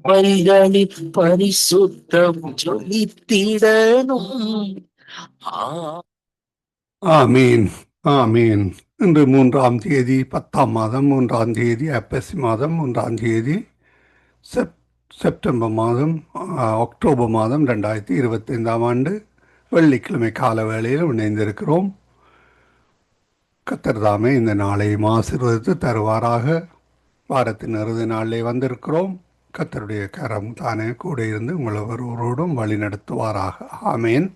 அவைகளில் பரிசுத்தம் ஜொலித்திடணும். ஆ, ஆமீன். ஆமீன். இன்று 3 10 மாதம் 3 ஐப்பசி மாதம் 3 செப் செப்டம்பர் மாதம் அக்டோபர் மாதம் 2025 வெள்ளிக்கிழமை கால வேளையில் இணைந்திருக்கிறோம். கர்த்தர் தாமே இந்த நாளை ஆசீர்வதித்து தருவாராக. வாரத்தின் இறுதி நாளிலே வந்திருக்கிறோம். கர்த்தருடைய கரம் தானே கூட இருந்து உங்கள் ஒருவரோடும் வழி நடத்துவாராக. ஆமேன்.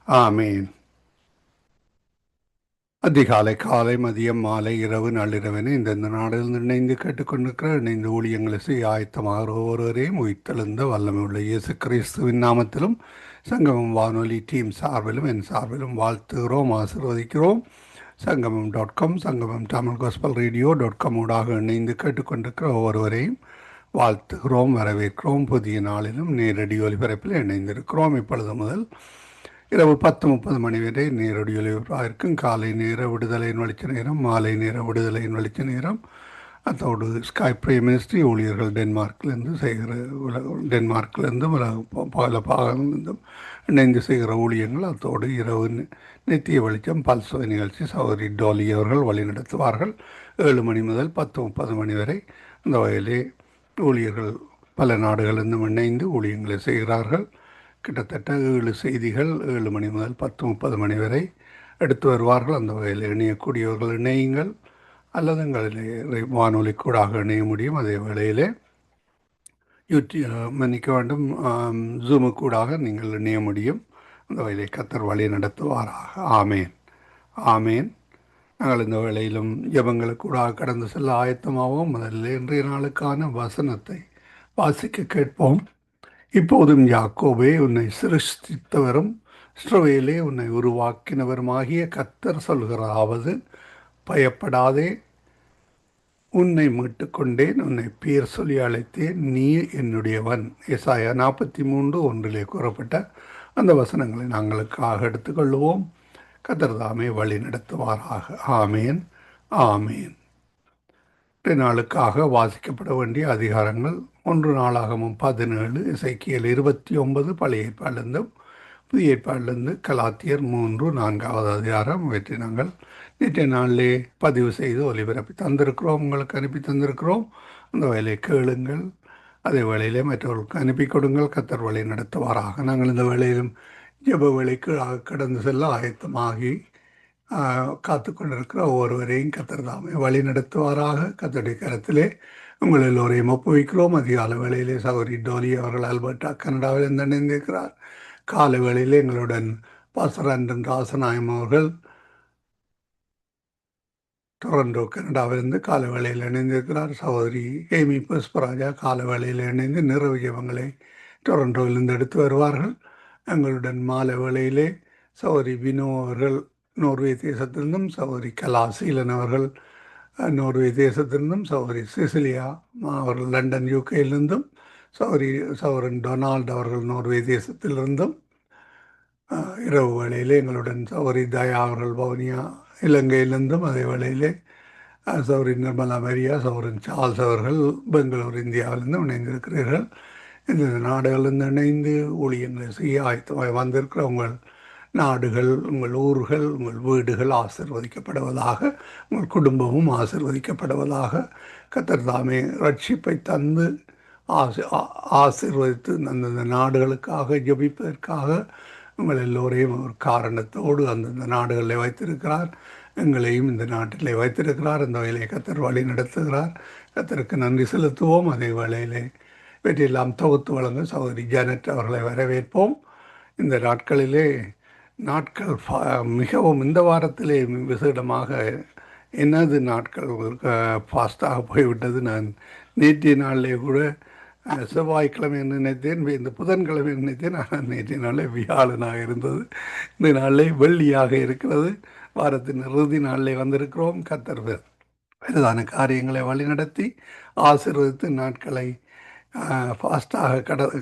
ஆமேன். அதிகாலை, காலை, மதியம், மாலை, இரவு, நள்ளிரவென இந்தந்த நாடுகளில் இணைந்து கேட்டுக்கொண்டிருக்கிற இணைந்து ஊழியங்களை செய்ய ஆயத்தமாக ஒவ்வொருவரையும் உயிர்த்தெழுந்த வல்லமை உள்ள இயேசு கிறிஸ்துவின் நாமத்திலும் சங்கமம் வானொலி டீம் சார்பிலும் என் சார்பிலும் வாழ்த்துகிறோம், ஆசீர்வதிக்கிறோம். சங்கமம் சங்கமம் தமிழ் காஸ்பல் ரேடியோ.com ஊடாக இணைந்து கேட்டுக்கொண்டிருக்கிற ஒவ்வொருவரையும் வாழ்த்துகிறோம், வரவேற்கிறோம். புதிய நாளிலும் நேரடி ஒலிபரப்பில் இணைந்திருக்கிறோம். இப்பொழுது முதல் இரவு 10:30 மணி வரை நேரடி ஒலிபரப்பாக இருக்கும். காலை நேர விடுதலையின் வெளிச்ச நேரம், மாலை நேர விடுதலையின் வெளிச்ச நேரம். அதோடு ஸ்கை பிரைம் மினிஸ்ட்ரி ஊழியர்கள் டென்மார்க்கிலிருந்து செய்கிற டென்மார்க்கிலிருந்து பல பாகங்களிலிருந்தும் இணைந்து செய்கிற ஊழியங்கள். அதோடு இரவு நித்திய வெளிச்சம் பல்சுவை நிகழ்ச்சி சௌரி டோலி அவர்கள் வழிநடத்துவார்கள். 7 மணி முதல் 10:30 மணி வரை அந்த வகையிலே ஊழியர்கள் பல நாடுகளிலிருந்தும் இணைந்து ஊழியங்களை செய்கிறார்கள். கிட்டத்தட்ட 7 செய்திகள் 7 மணி முதல் 10:30 மணி வரை எடுத்து வருவார்கள். அந்த வகையில் இணையக்கூடியவர்கள் இணையுங்கள், அல்லது எங்களிலே வானொலி கூடாக இணைய முடியும். அதே வேளையிலே மன்னிக்க வேண்டும், ஜூமு கூடாக நீங்கள் இணைய முடியும். அந்த வகையிலே கர்த்தர் வழி நடத்துவாராக. ஆமேன். ஆமேன். நாங்கள் இந்த வேளையிலும் ஜெபங்களுக்கு கூடாக கடந்து செல்ல ஆயத்தமாகவும் முதலில் இன்றைய நாளுக்கான வசனத்தை வாசிக்க கேட்போம். இப்போதும் யாக்கோபே, உன்னை சிருஷ்டித்தவரும் இஸ்ரவேலே உன்னை உருவாக்கினவருமாகிய கர்த்தர் சொல்கிறாவது, பயப்படாதே, உன்னை மீட்டுக் கொண்டேன், உன்னை பேர் சொல்லி அழைத்தேன், நீ என்னுடையவன். ஏசாயா 43:1 கூறப்பட்ட அந்த வசனங்களை நாங்களுக்காக எடுத்துக்கொள்வோம். கர்த்தர் தாமே வழி நடத்துவாராக. ஆமேன். ஆமேன். நாளுக்காக வாசிக்கப்பட வேண்டிய அதிகாரங்கள்: 1 நாளாகமம் 17, எசேக்கியேல் 29, பழைய ஏற்பாடிலிருந்தும் புதிய ஏற்பாடிலிருந்து கலாத்தியர் 3, 4 அதிகாரம். இவற்றை நாங்கள் நேற்றைய நாளிலே பதிவு செய்து ஒலிபரப்பி தந்திருக்கிறோம், உங்களுக்கு அனுப்பி தந்திருக்கிறோம். அந்த வேலையை கேளுங்கள், அதே வேளையிலே மற்றவர்களுக்கு அனுப்பி கொடுங்கள். கர்த்தர் வழி நடத்துவாராக. நாங்கள் இந்த வேளையிலும் ஜெப வேலைக்கு கடந்து செல்ல ஆயத்தமாகி காத்து கொண்டிருக்கிற ஒவ்வொருவரையும் கர்த்தர் தாமே வழி நடத்துவாராக. கர்த்தருடைய கரத்திலே உங்கள் எல்லோரையும் ஒப்புவிக்கிறோம். அதிகால வேளையிலே சகோதரி டோலி அவர்கள் அல்பர்டா கனடாவில் இருந்து இணைந்திருக்கிறார். கால வேளையிலே எங்களுடன் பாஸ்டர் ஆண்டன் ராசநாயம் அவர்கள் டொரண்டோ கனடாவிலிருந்து கால வேளையில் இணைந்திருக்கிறார். சகோதரி ஏமி புஷ்பராஜா கால வேளையில் இணைந்து நிறைவு ஜெபங்களை டொரண்டோவிலிருந்து எடுத்து வருவார்கள். எங்களுடன் மாலை வேளையிலே சகோதரி வினோ அவர்கள் நோர்வே தேசத்திலிருந்தும், சகோதரி கலாசீலன் அவர்கள் நோர்வே தேசத்திலிருந்தும், சகோதரி சிசிலியா அவர்கள் லண்டன் யூகேயிலிருந்தும், சகோதரன் டொனால்டு அவர்கள் நோர்வே தேசத்திலிருந்தும், இரவு வேளையிலே எங்களுடன் சகோதரி தயா அவர்கள் வவுனியா இலங்கையிலிருந்தும், அதே வேளையிலே சகோதரி நிர்மலா மரியா, சகோதரன் சார்ல்ஸ் அவர்கள் பெங்களூர் இந்தியாவிலிருந்து இணைந்திருக்கிறீர்கள். இந்த நாடுகளிலிருந்து இணைந்து ஊழியங்களை செய்ய ஆயத்தமாக வந்திருக்கிற உங்கள் நாடுகள், உங்கள் ஊர்கள், உங்கள் வீடுகள் ஆசீர்வதிக்கப்படுவதாக, உங்கள் குடும்பமும் ஆசீர்வதிக்கப்படுவதாக. கர்த்தர் தாமே ரட்சிப்பை தந்து ஆசீர்வதித்து அந்தந்த நாடுகளுக்காக ஜெபிப்பதற்காக உங்கள் எல்லோரையும் ஒரு காரணத்தோடு அந்தந்த நாடுகளில் வைத்திருக்கிறார். எங்களையும் இந்த நாட்டிலே வைத்திருக்கிறார். அந்த வகையிலே கர்த்தர் வழி நடத்துகிறார். கர்த்தருக்கு நன்றி செலுத்துவோம். அதே வேளையிலே இவற்றையெல்லாம் தொகுத்து வழங்க சகோதரி ஜானட் அவர்களை வரவேற்போம். இந்த நாட்கள் மிகவும் இந்த வாரத்திலே விசேடமாக எனது நாட்கள் ஃபாஸ்ட்டாக போய்விட்டது. நான் நேற்றைய நாளிலே கூட செவ்வாய்க்கிழமை நினைத்தேன், இந்த புதன்கிழமை நினைத்தேன். ஆனால் நேற்றைய நாளில் வியாழனாக இருந்தது. இந்த நாளில் வெள்ளியாக இருக்கிறது. வாரத்தின் இறுதி நாளிலே வந்திருக்கிறோம். கர்த்தர் பெரிதான காரியங்களை வழிநடத்தி ஆசீர்வதித்து நாட்களை ஃபாஸ்ட்டாக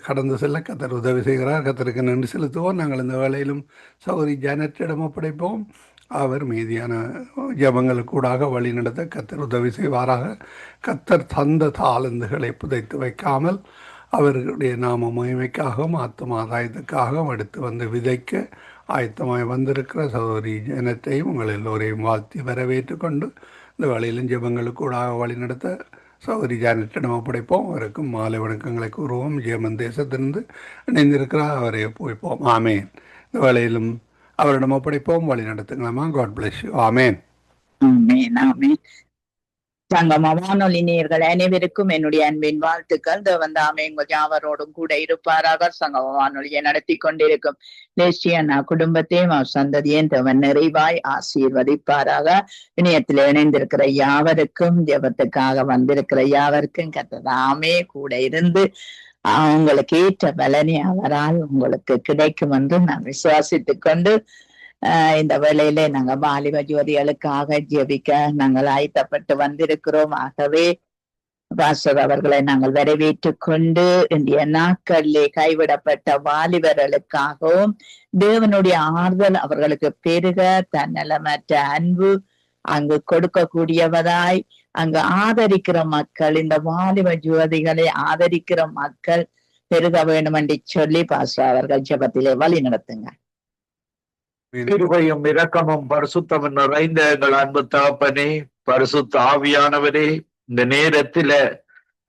கடந்து செல்ல கர்த்தர் உதவி செய்கிறார். கர்த்தருக்கு நன்றி செலுத்துவோம். நாங்கள் இந்த வேளையிலும் சகோதரி ஜானட்டிடம் ஒப்படைப்போம். அவர் மீதியான ஜபங்களுக்கூடாக வழிநடத்த கத்தர் உதவி செய்வாராக. கத்தர் தந்த தாளந்துகளை புதைத்து வைக்காமல் அவர்களுடைய நாம மகிமைக்காகவும் ஆத்தும ஆதாயத்துக்காகவும் எடுத்து வந்து விதைக்க ஆயத்தமாய் வந்திருக்கிற சகோதரி ஜனத்தையும் உங்கள் எல்லோரையும் வாழ்த்தி வரவேற்று கொண்டு இந்த வழியிலும் ஜபங்களுக்கூடாக வழிநடத்த சகோதரி ஜானட்டிடம் ஒப்படைப்போம். அவருக்கும் மாலை வணக்கங்களை கூறுவோம். ஜெர்மன் தேசத்திலிருந்து இணைந்திருக்கிறார், அவரை ஒப்புவிப்போம். ஆமேன். இந்த வேளையிலும் அவரிடம் ஒப்படைப்போம், வழி நடத்துங்களாமா. God bless you. ஆமேன். ஆமேன் ஆமேன். சங்கம வானொலி நேயர்கள் அனைவருக்கும் என்னுடைய அன்பின் வாழ்த்துக்கள். தேவன் தாமே உங்கள் யாவரோடும் கூட இருப்பாராக. சங்கம வானொலியை நடத்தி கொண்டிருக்கும் லேசியண்ணா குடும்பத்தையும் அவர் சந்ததியும் தேவன் நிறைவாய் ஆசீர்வதிப்பாராக. இணையத்தில் இணைந்திருக்கிற யாவருக்கும், ஜெபத்துக்காக வந்திருக்கிற யாவருக்கும் கர்த்தர் கூட இருந்து உங்களுக்கு ஏற்ற பலனை அவரால் உங்களுக்கு கிடைக்கும் என்று நான் விசுவாசித்துக் கொண்டு இந்த வேளையிலே நாங்க வாலிப ஜோதிகளுக்காக ஜெபிக்க நாங்கள் ஆயத்தப்பட்டு வந்திருக்கிறோம். ஆகவே பாஸ்டர் அவர்களை நாங்கள் வரவேற்றுக் கொண்டு இந்திய நாட்களிலே கைவிடப்பட்ட வாலிபர்களுக்காகவும் தேவனுடைய ஆறுதல் அவர்களுக்கு பெருக தன்னலமற்ற அன்பு அங்கு கொடுக்கக்கூடியவதாய் அங்கு ஆதரிக்கிற மக்கள், இந்த வாலிப ஜோதிகளை ஆதரிக்கிற மக்கள் பெருக வேண்டும் என்று சொல்லி பாஸ்டர் அவர்கள் ஜெபத்திலே வழி நடத்துங்க. கிருபையும் இரக்கமும் பரிசுத்தமும் நிறைந்த எங்கள் அன்பு தகப்பனே, பரிசுத்த ஆவியானவரே, இந்த நேரத்தில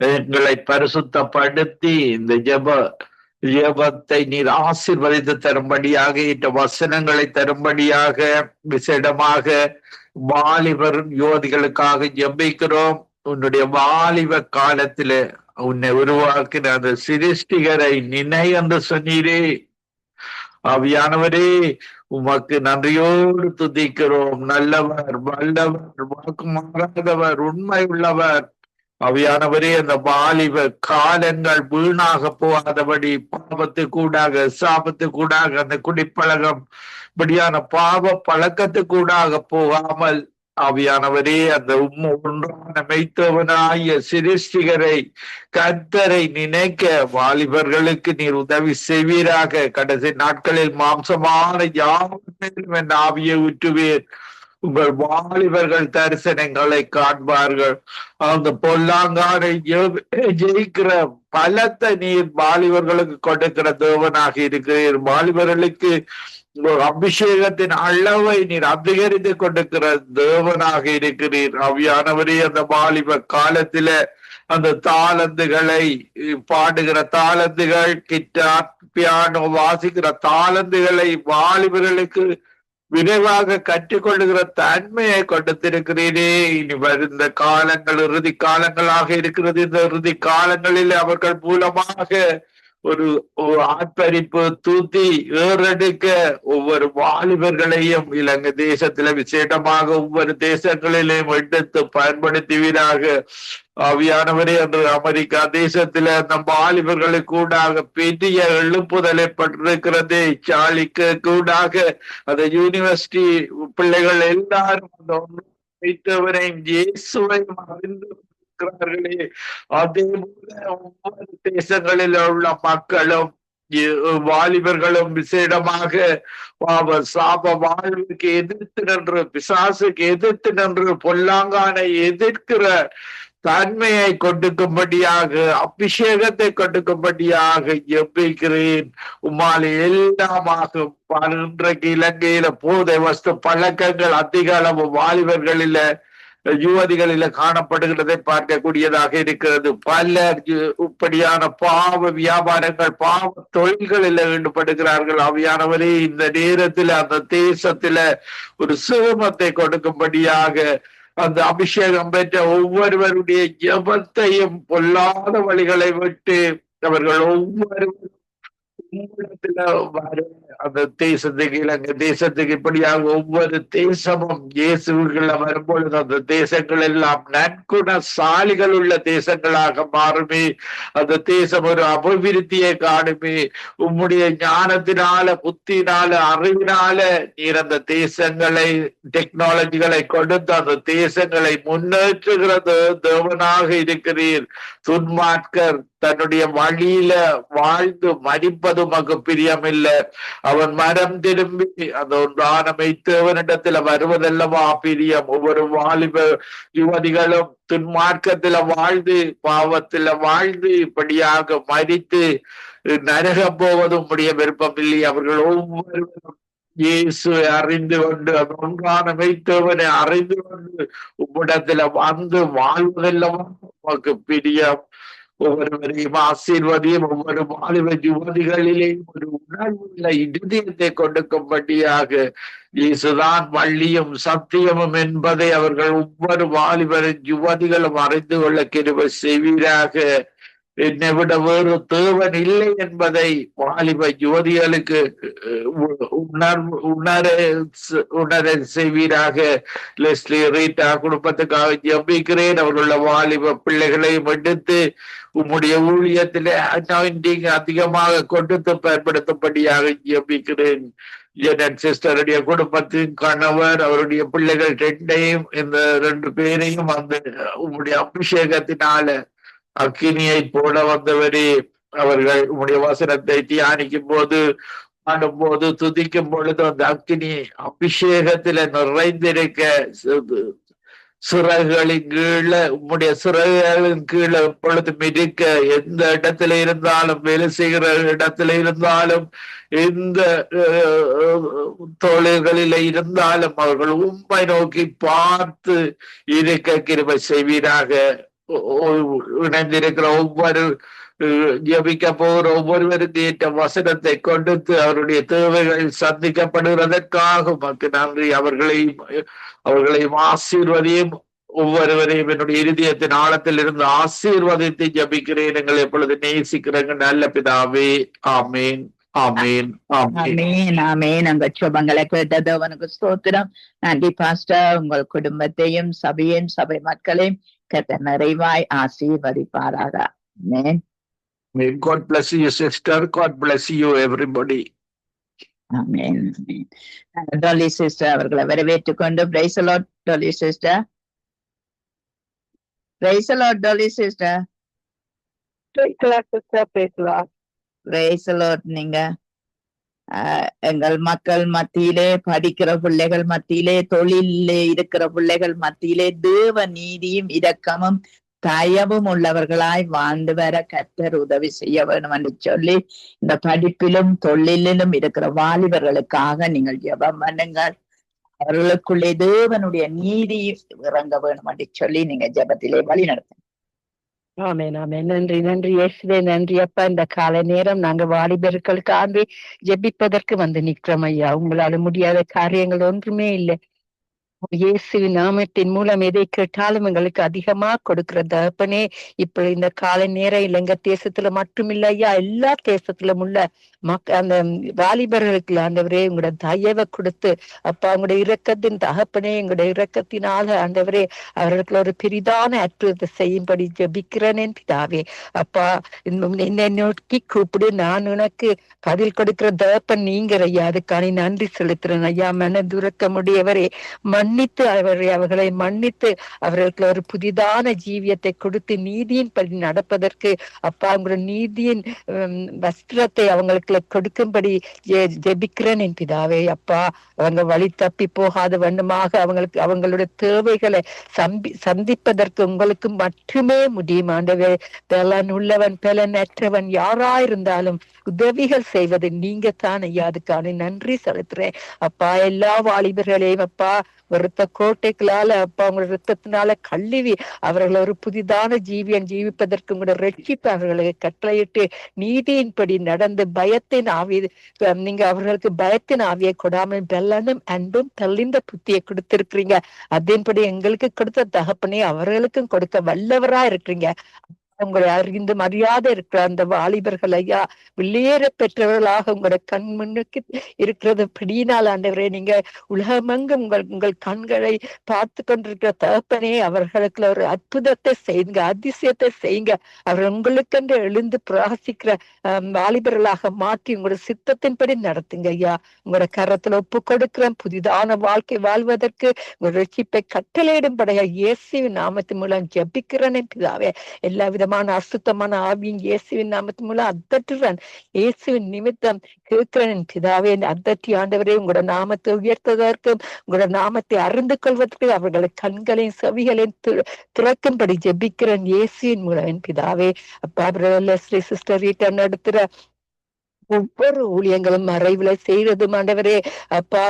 எங்களை பரிசுத்தப்படுத்தி இந்த ஜெபத்தை நீர் ஆசீர்வதித்து தரும்படியாக, இந்த வசனங்களை தரும்படியாக விசேடமாக வாலிபர் யோதிகளுக்காக ஜெபிக்கிறோம். உன்னுடைய வாலிப காலத்தில உன்னை உருவாக்கின அந்த சிருஷ்டிகரை நினை என்று சொன்னீரே. ஆவியானவரே, உமக்கு நன்றியோடு துதிக்கிறோம். நல்லவர், வல்லவர், வாக்கு மாறாதவர், உண்மை உள்ளவர். ஆவியானவரே, அந்த வாலிப காலங்கள் வீணாக போகாதபடி பாவத்துக்கூடாக, சாபத்துக்கூடாக, அந்த குடிப்பழகம் இப்படியான பாவ பழக்கத்துக்கூடாக போகாமல் ஆவியானவரே, அந்த ஒன்றான மெய்த்தவனாய சிருஷ்டிகரை கர்த்தரை நினைக்க வாலிபர்களுக்கு நீர் உதவி செய்வீராக. கடைசி நாட்களில் மாம்சமான யாவரும் என் ஆவியை ஊற்றுவீர். உங்கள் வாலிபர்கள் தரிசனங்களை காண்பார்கள். அந்த பொல்லாங்காரை ஜெயிக்கிற பலத்தை நீர் வாலிபர்களுக்கு கொடுக்கிற தேவனாக இருக்கிறீர். வாலிபர்களுக்கு அபிஷேகத்தின் அளவை நீர் அதிகரித்து கொண்டிருக்கிற தேவனாக இருக்கிறீர். ஆவியானவரே, அந்த வாலிப காலத்தில அந்த தாளந்துகளை பாடுகிற தாளந்துகள், கிட்டார், பியானோ வாசிக்கிற தாளந்துகளை வாலிபர்களுக்கு விரைவாக கற்றுக்கொள்ளுகிற தன்மையை கொடுத்திருக்கிறீரே. இனி வருந்த காலங்கள் இறுதி காலங்களாக இருக்கிறது. இந்த இறுதி காலங்களில் அவர்கள் மூலமாக ஒரு ஆர்ப்பரிப்பு, தூத்தி ஏறெடுக்க ஒவ்வொரு வாலிபர்களையும் இலங்கை தேசத்துல விசேடமாக ஒவ்வொரு தேசங்களிலேயும் எடுத்து பயன்படுத்துவீராக. ஆவியானவரே, அன்று அமெரிக்கா தேசத்துல அந்த வாலிபர்களுக்கு கூடாக பெரிய எழுப்புதலை பட்டிருக்கிறது. சாலிக்கு கூடாக அந்த யூனிவர்சிட்டி பிள்ளைகள் எல்லாரும் அந்த வைத்தவரையும் இயேசுவையும் அறிந்து இருக்கிறார்களே. அதே போல ஒவ்வொரு தேசங்களில் உள்ள மக்களும் வாலிபர்களும் விசேடமாக சாப வாழ்வுக்கு எதிர்த்து நின்று, பிசாசுக்கு எதிர்த்து நின்று, பொல்லாங்கானை எதிர்க்கிற தன்மையை கொடுக்கும்படியாக, அபிஷேகத்தை கொடுக்கும்படியாக ஜெபிக்கிறேன். உம்மாலே எல்லாமாக இன்றைக்கு இலங்கையில போதை வஸ்து பழக்கங்கள் அதிக அளவு வாலிபர்களில யுவதிகளில காணப்படுகிறதை பார்க்கக்கூடியதாக இருக்கிறது. பலர் இப்படியான பாவ வியாபாரங்கள், பாவ தொழில்களில் ஈடுபடுகிறார்கள். ஆவியானவரே, இந்த நேரத்துல அந்த தேசத்துல ஒரு சுகமத்தை கொடுக்கும்படியாக அந்த அபிஷேகம் பெற்ற ஒவ்வொருவருடைய ஜெபத்தையும் பொல்லாத வழிகளை விட்டு அவர்கள் ஒவ்வொருவரும் அந்த தேசத்துக்கு, இலங்கை தேசத்துக்கு இப்படியாக ஒவ்வொரு தேசமும் இயேசுக்குள்ள வரும்பொழுது அந்த தேசங்கள் எல்லாம் நற்குணசாலிகள் உள்ள தேசங்களாக மாறுமே. அந்த தேசம் ஒரு அபிவிருத்தியை காணுமே. உம்முடைய ஞானத்தினால, புத்தினால, அறிவினால நீர் அந்த தேசங்களை, டெக்னாலஜிகளை கொடுத்து அந்த தேசங்களை முன்னேற்றுகிற தேவனாக இருக்கிறீர். துன்மார்க்கர் தன்னுடைய வழியில வாழ்ந்து மரிப்பது உமக்கு பிரியமில்லை. அவன் மனம் திரும்பி அந்த ஒன்றான மெய்த்தேவனிடத்துல வருவதல்லவா பிரியம். ஒவ்வொரு வாலிப யுவதிகளும் துன்மார்க்கத்துல வாழ்ந்து பாவத்துல வாழ்ந்து இப்படியாக மரித்து நரகம் போவது உம்முடைய விருப்பம் இல்லை. அவர்கள் ஒவ்வொருவரும் இயேசுவை அறிந்து கொண்டு அந்த ஒன்றான மெய்த்தேவனை அறிந்து கொண்டு உம்மிடத்துல வந்து வாழ்வதெல்லாம் உமக்கு பிரியம். ஒவ்வொருவரையும் ஆசீர்வதியும். ஒவ்வொரு வாலிப யுவதிகளிலேயும் ஒரு உணர்வுள்ள இருதயத்தை கொடுக்கும்படியாக இயேசுதான் வள்ளியும் சத்தியமும் என்பதை அவர்கள் ஒவ்வொரு வாலிபர் யுவதிகளும் அறிந்து கொள்ள கிருபை செய்வீராக. என்னை விட வேறு தேவன் இல்லை என்பதை வாலிப யுவதிகளுக்கு உணர செய்வீராக. லெஸ்லி ரீட்டா குடும்பத்துக்காக ஜெபிக்கிறேன். அவர்களுள்ள வாலிப பிள்ளைகளையும் எடுத்து உம்முடைய ஊழியத்திலே அனாயிண்டிங் அதிகமாக கொடுத்து பயன்படுத்தும்படியாக ஜெபிக்கிறேன். ஜெனட் சிஸ்டருடைய குடும்பத்தின் கணவர் அவருடைய பிள்ளைகள் ரெண்டையும் இந்த 2 பேரையும் அந்த உம்முடைய அபிஷேகத்தினால அக்கினியை போட வந்தவரே, அவர்கள் உம்முடைய வசனத்தை தியானிக்கும் போது ஆடும்போது துதிக்கும் பொழுது அந்த அக்கினி அபிஷேகத்தில நிறைந்திருக்க சிறகுகளின் கீழே உம்முடைய சிறகுகளின் கீழே எப்பொழுதும் இருக்க, எந்த இடத்துல இருந்தாலும் வேலை செய்கிற இடத்துல இருந்தாலும் எந்த தொழில்களில இருந்தாலும் அவர்கள் உம்மை நோக்கி பார்த்து இருக்க கிருபை செய்வீராக. இணைந்திருக்கிற ஒவ்வொரு ஜபிக்க போகிற ஒவ்வொருவருக்கு ஏற்ற வசனத்தை கொடுத்து அவருடைய தேவைகள் சந்திக்கப்படுவதற்காக உமக்கு நன்றி. அவர்களையும் ஆசீர்வதியும். ஒவ்வொருவரையும் என்னுடைய இருதயத்தின் ஆழத்தில் இருந்து ஆசீர்வதித்து ஜபிக்கிறேன். எங்களை எப்பொழுது நேசிக்கிறேங்க நல்ல பிதாவே. ஆமேன் ஆமேன் ஆமேன் ஆமேன். அங்க சுபங்களை கேட்டது அவனுக்கு ஸ்தோத்திரம். நன்றி பாஸ்டர். உங்கள் குடும்பத்தையும் சபையும் சபை மக்களையும் கர்த்தர் நிறைவாய் ஆசீர்வதிப்பாராக. ஆமென். God bless you, sister. God bless you, everybody. ஆமென். டொலி சிஸ்டர் அவர்களை வரவேற்றுக் கொண்டு praise the Lord Dolly sister. Praise the Lord Dolly sister. Praise the Lord sister. Praise the Lord. Praise the Lord. நீங்க எங்கள் மக்கள் மத்தியிலே, படிக்கிற பிள்ளைகள் மத்தியிலே, தொழிலே இருக்கிற பிள்ளைகள் மத்தியிலே தேவ நீதியும் இரக்கமும் தயவும் உள்ளவர்களாய் வாழ்ந்து வர கர்த்தர் உதவி செய்ய வேண்டும் என்று சொல்லி இந்த படிப்பிலும் தொழிலிலும் இருக்கிற வாலிபர்களுக்காக நீங்கள் ஜெபம் பண்ணுங்கள். அவர்களுக்குள்ளே தேவனுடைய நீதி இறங்க வேண்டும் என்று சொல்லி நீங்க ஜெபத்திலே வழி நடத்துங்க. ஆமேன் ஆமேன். நன்றி நன்றி இயேசுவே. நன்றி அப்பா. இந்த காலை நேரம் நாங்க வாலிபர்களுக்காக ஜெபிப்பதற்கு வந்து நிற்கிறோம் ஐயா. உங்களால முடியாத காரியங்கள் ஒன்றுமே இல்லை. இயேசுவின் நாமத்தின் மூலம் எதை கேட்டாலும் எங்களுக்கு அதிகமா கொடுக்கிற தகப்பனே, இப்ப இந்த காலை நேரம் இலங்கை தேசத்துல மட்டுமில்ல ஐயா, எல்லா தேசத்திலும் உள்ள அந்த வாலிபர்களுக்கு ஆண்டவரே உங்களோட தயவை கொடுத்து அப்பா, உங்களுடைய இரக்கத்தின் தகப்பனே, எங்களுடைய இரக்கத்தினால ஆண்டவரே அவர்களுக்கு ஒரு பெரிதான அற்புதத்தை செய்யும்படி ஜெபிக்கிறேன் பிதாவே. அப்பா, என்னை நோக்கி கூப்பிடு, நான் உனக்கு பதில் கொடுக்கிற தகப்பன் நீங்க ஐயா. அதுக்கான நன்றி செலுத்துறேன் ஐயா. மனதுரக்கமுடையவரே, மன்னித்து அவர்களை மன்னித்து அவர்களுக்கு ஒரு புதிதான ஜீவியத்தை கொடுத்து நீதியின் படி நடப்பதற்கு அப்பா உங்களோட நீதியின் வஸ்திரத்தை அவங்களுக்கு கொடுக்கும்படி ஜெபிக்கிறேன் என் பிதாவே. அப்பா, அவங்க வழி தப்பி போகாத வண்ணமாக அவங்களுடைய தேவைகளை சந்திப்பதற்கு உங்களுக்கு மட்டுமே முடியும் ஆண்டவே. பலன் உள்ளவன் பலனற்றவன் யாராயிருந்தாலும் உதவிகள் செய்வது நீங்க தான் ஐயா. அதுக்கான நன்றி செலுத்துறேன் அப்பா. எல்லா வாலிபர்களையும் அப்பா வருத்த கோட்டைகளால அப்பா உங்களோட ரத்தத்தினால கழுவி அவர்களை ஒரு புதிதான ஜீவிப்பதற்கு உங்களோட ரட்சிப்பு அவர்களுக்கு கட்டளையிட்டு நீதியின்படி நடந்து பயத்தின் ஆவி நீங்க அவர்களுக்கு பயத்தின் ஆவியை கொடாமல் பெல்லனும் அன்பும் தெளிந்த புத்தியை கொடுத்திருக்கிறீங்க. அதன்படி எங்களுக்கு கொடுத்த தகப்பனே அவர்களுக்கும் கொடுக்க வல்லவரா இருக்கிறீங்க. உங்களை அறிந்து மரியாதை இருக்கிற அந்த வாலிபர்கள் ஐயா வெளியேற பெற்றவர்களாக உங்களோட கண் முன்னுக்கு இருக்கிறது படியினால் ஆண்டவரே, நீங்க உலகமெங்கும் உங்கள் கண்களை பார்த்து கொண்டிருக்கிற தகப்பனே அவர்களுக்கு ஒரு அற்புதத்தை செய்யுங்க, அதிசயத்தை செய்யுங்க. அவர் உங்களுக்கென்று எழுந்து பிரகாசிக்கிற வாலிபர்களாக மாற்றி உங்களோட சித்தத்தின்படி நடத்துங்க ஐயா. உங்களோட கரத்துல ஒப்பு கொடுக்கிற புதிதான வாழ்க்கை வாழ்வதற்கு உங்களோட ரட்சிப்பை கட்டளையிடும்படியா இயேசுவின் நாமத்தின் மூலம் ஜெபிக்கிறேன் பிதாவே. எல்லா வித விதமான அசுத்தமான ஆவியின் இயேசுவின் நாமத்தின் மூலம் அதட்டுறேன். இயேசுவின் நிமித்தம் கேட்கிறேன் பிதாவே, அதட்டி ஆண்டவரே உங்களோட நாமத்தை உயர்த்ததற்கும் உங்களோட நாமத்தை அறிந்து கொள்வதற்கு அவர்களை கண்களையும் செவிகளையும் திறக்கும்படி ஜெபிக்கிறேன் இயேசுவின் மூலம் பிதாவே. அப்பா லெஸ்லி சிஸ்டர் ரீட்டா நடத்துற ஒவ்வொரு ஊழியங்களும் மறைவுல செய்யறதும் ஆண்டவரே அப்பா,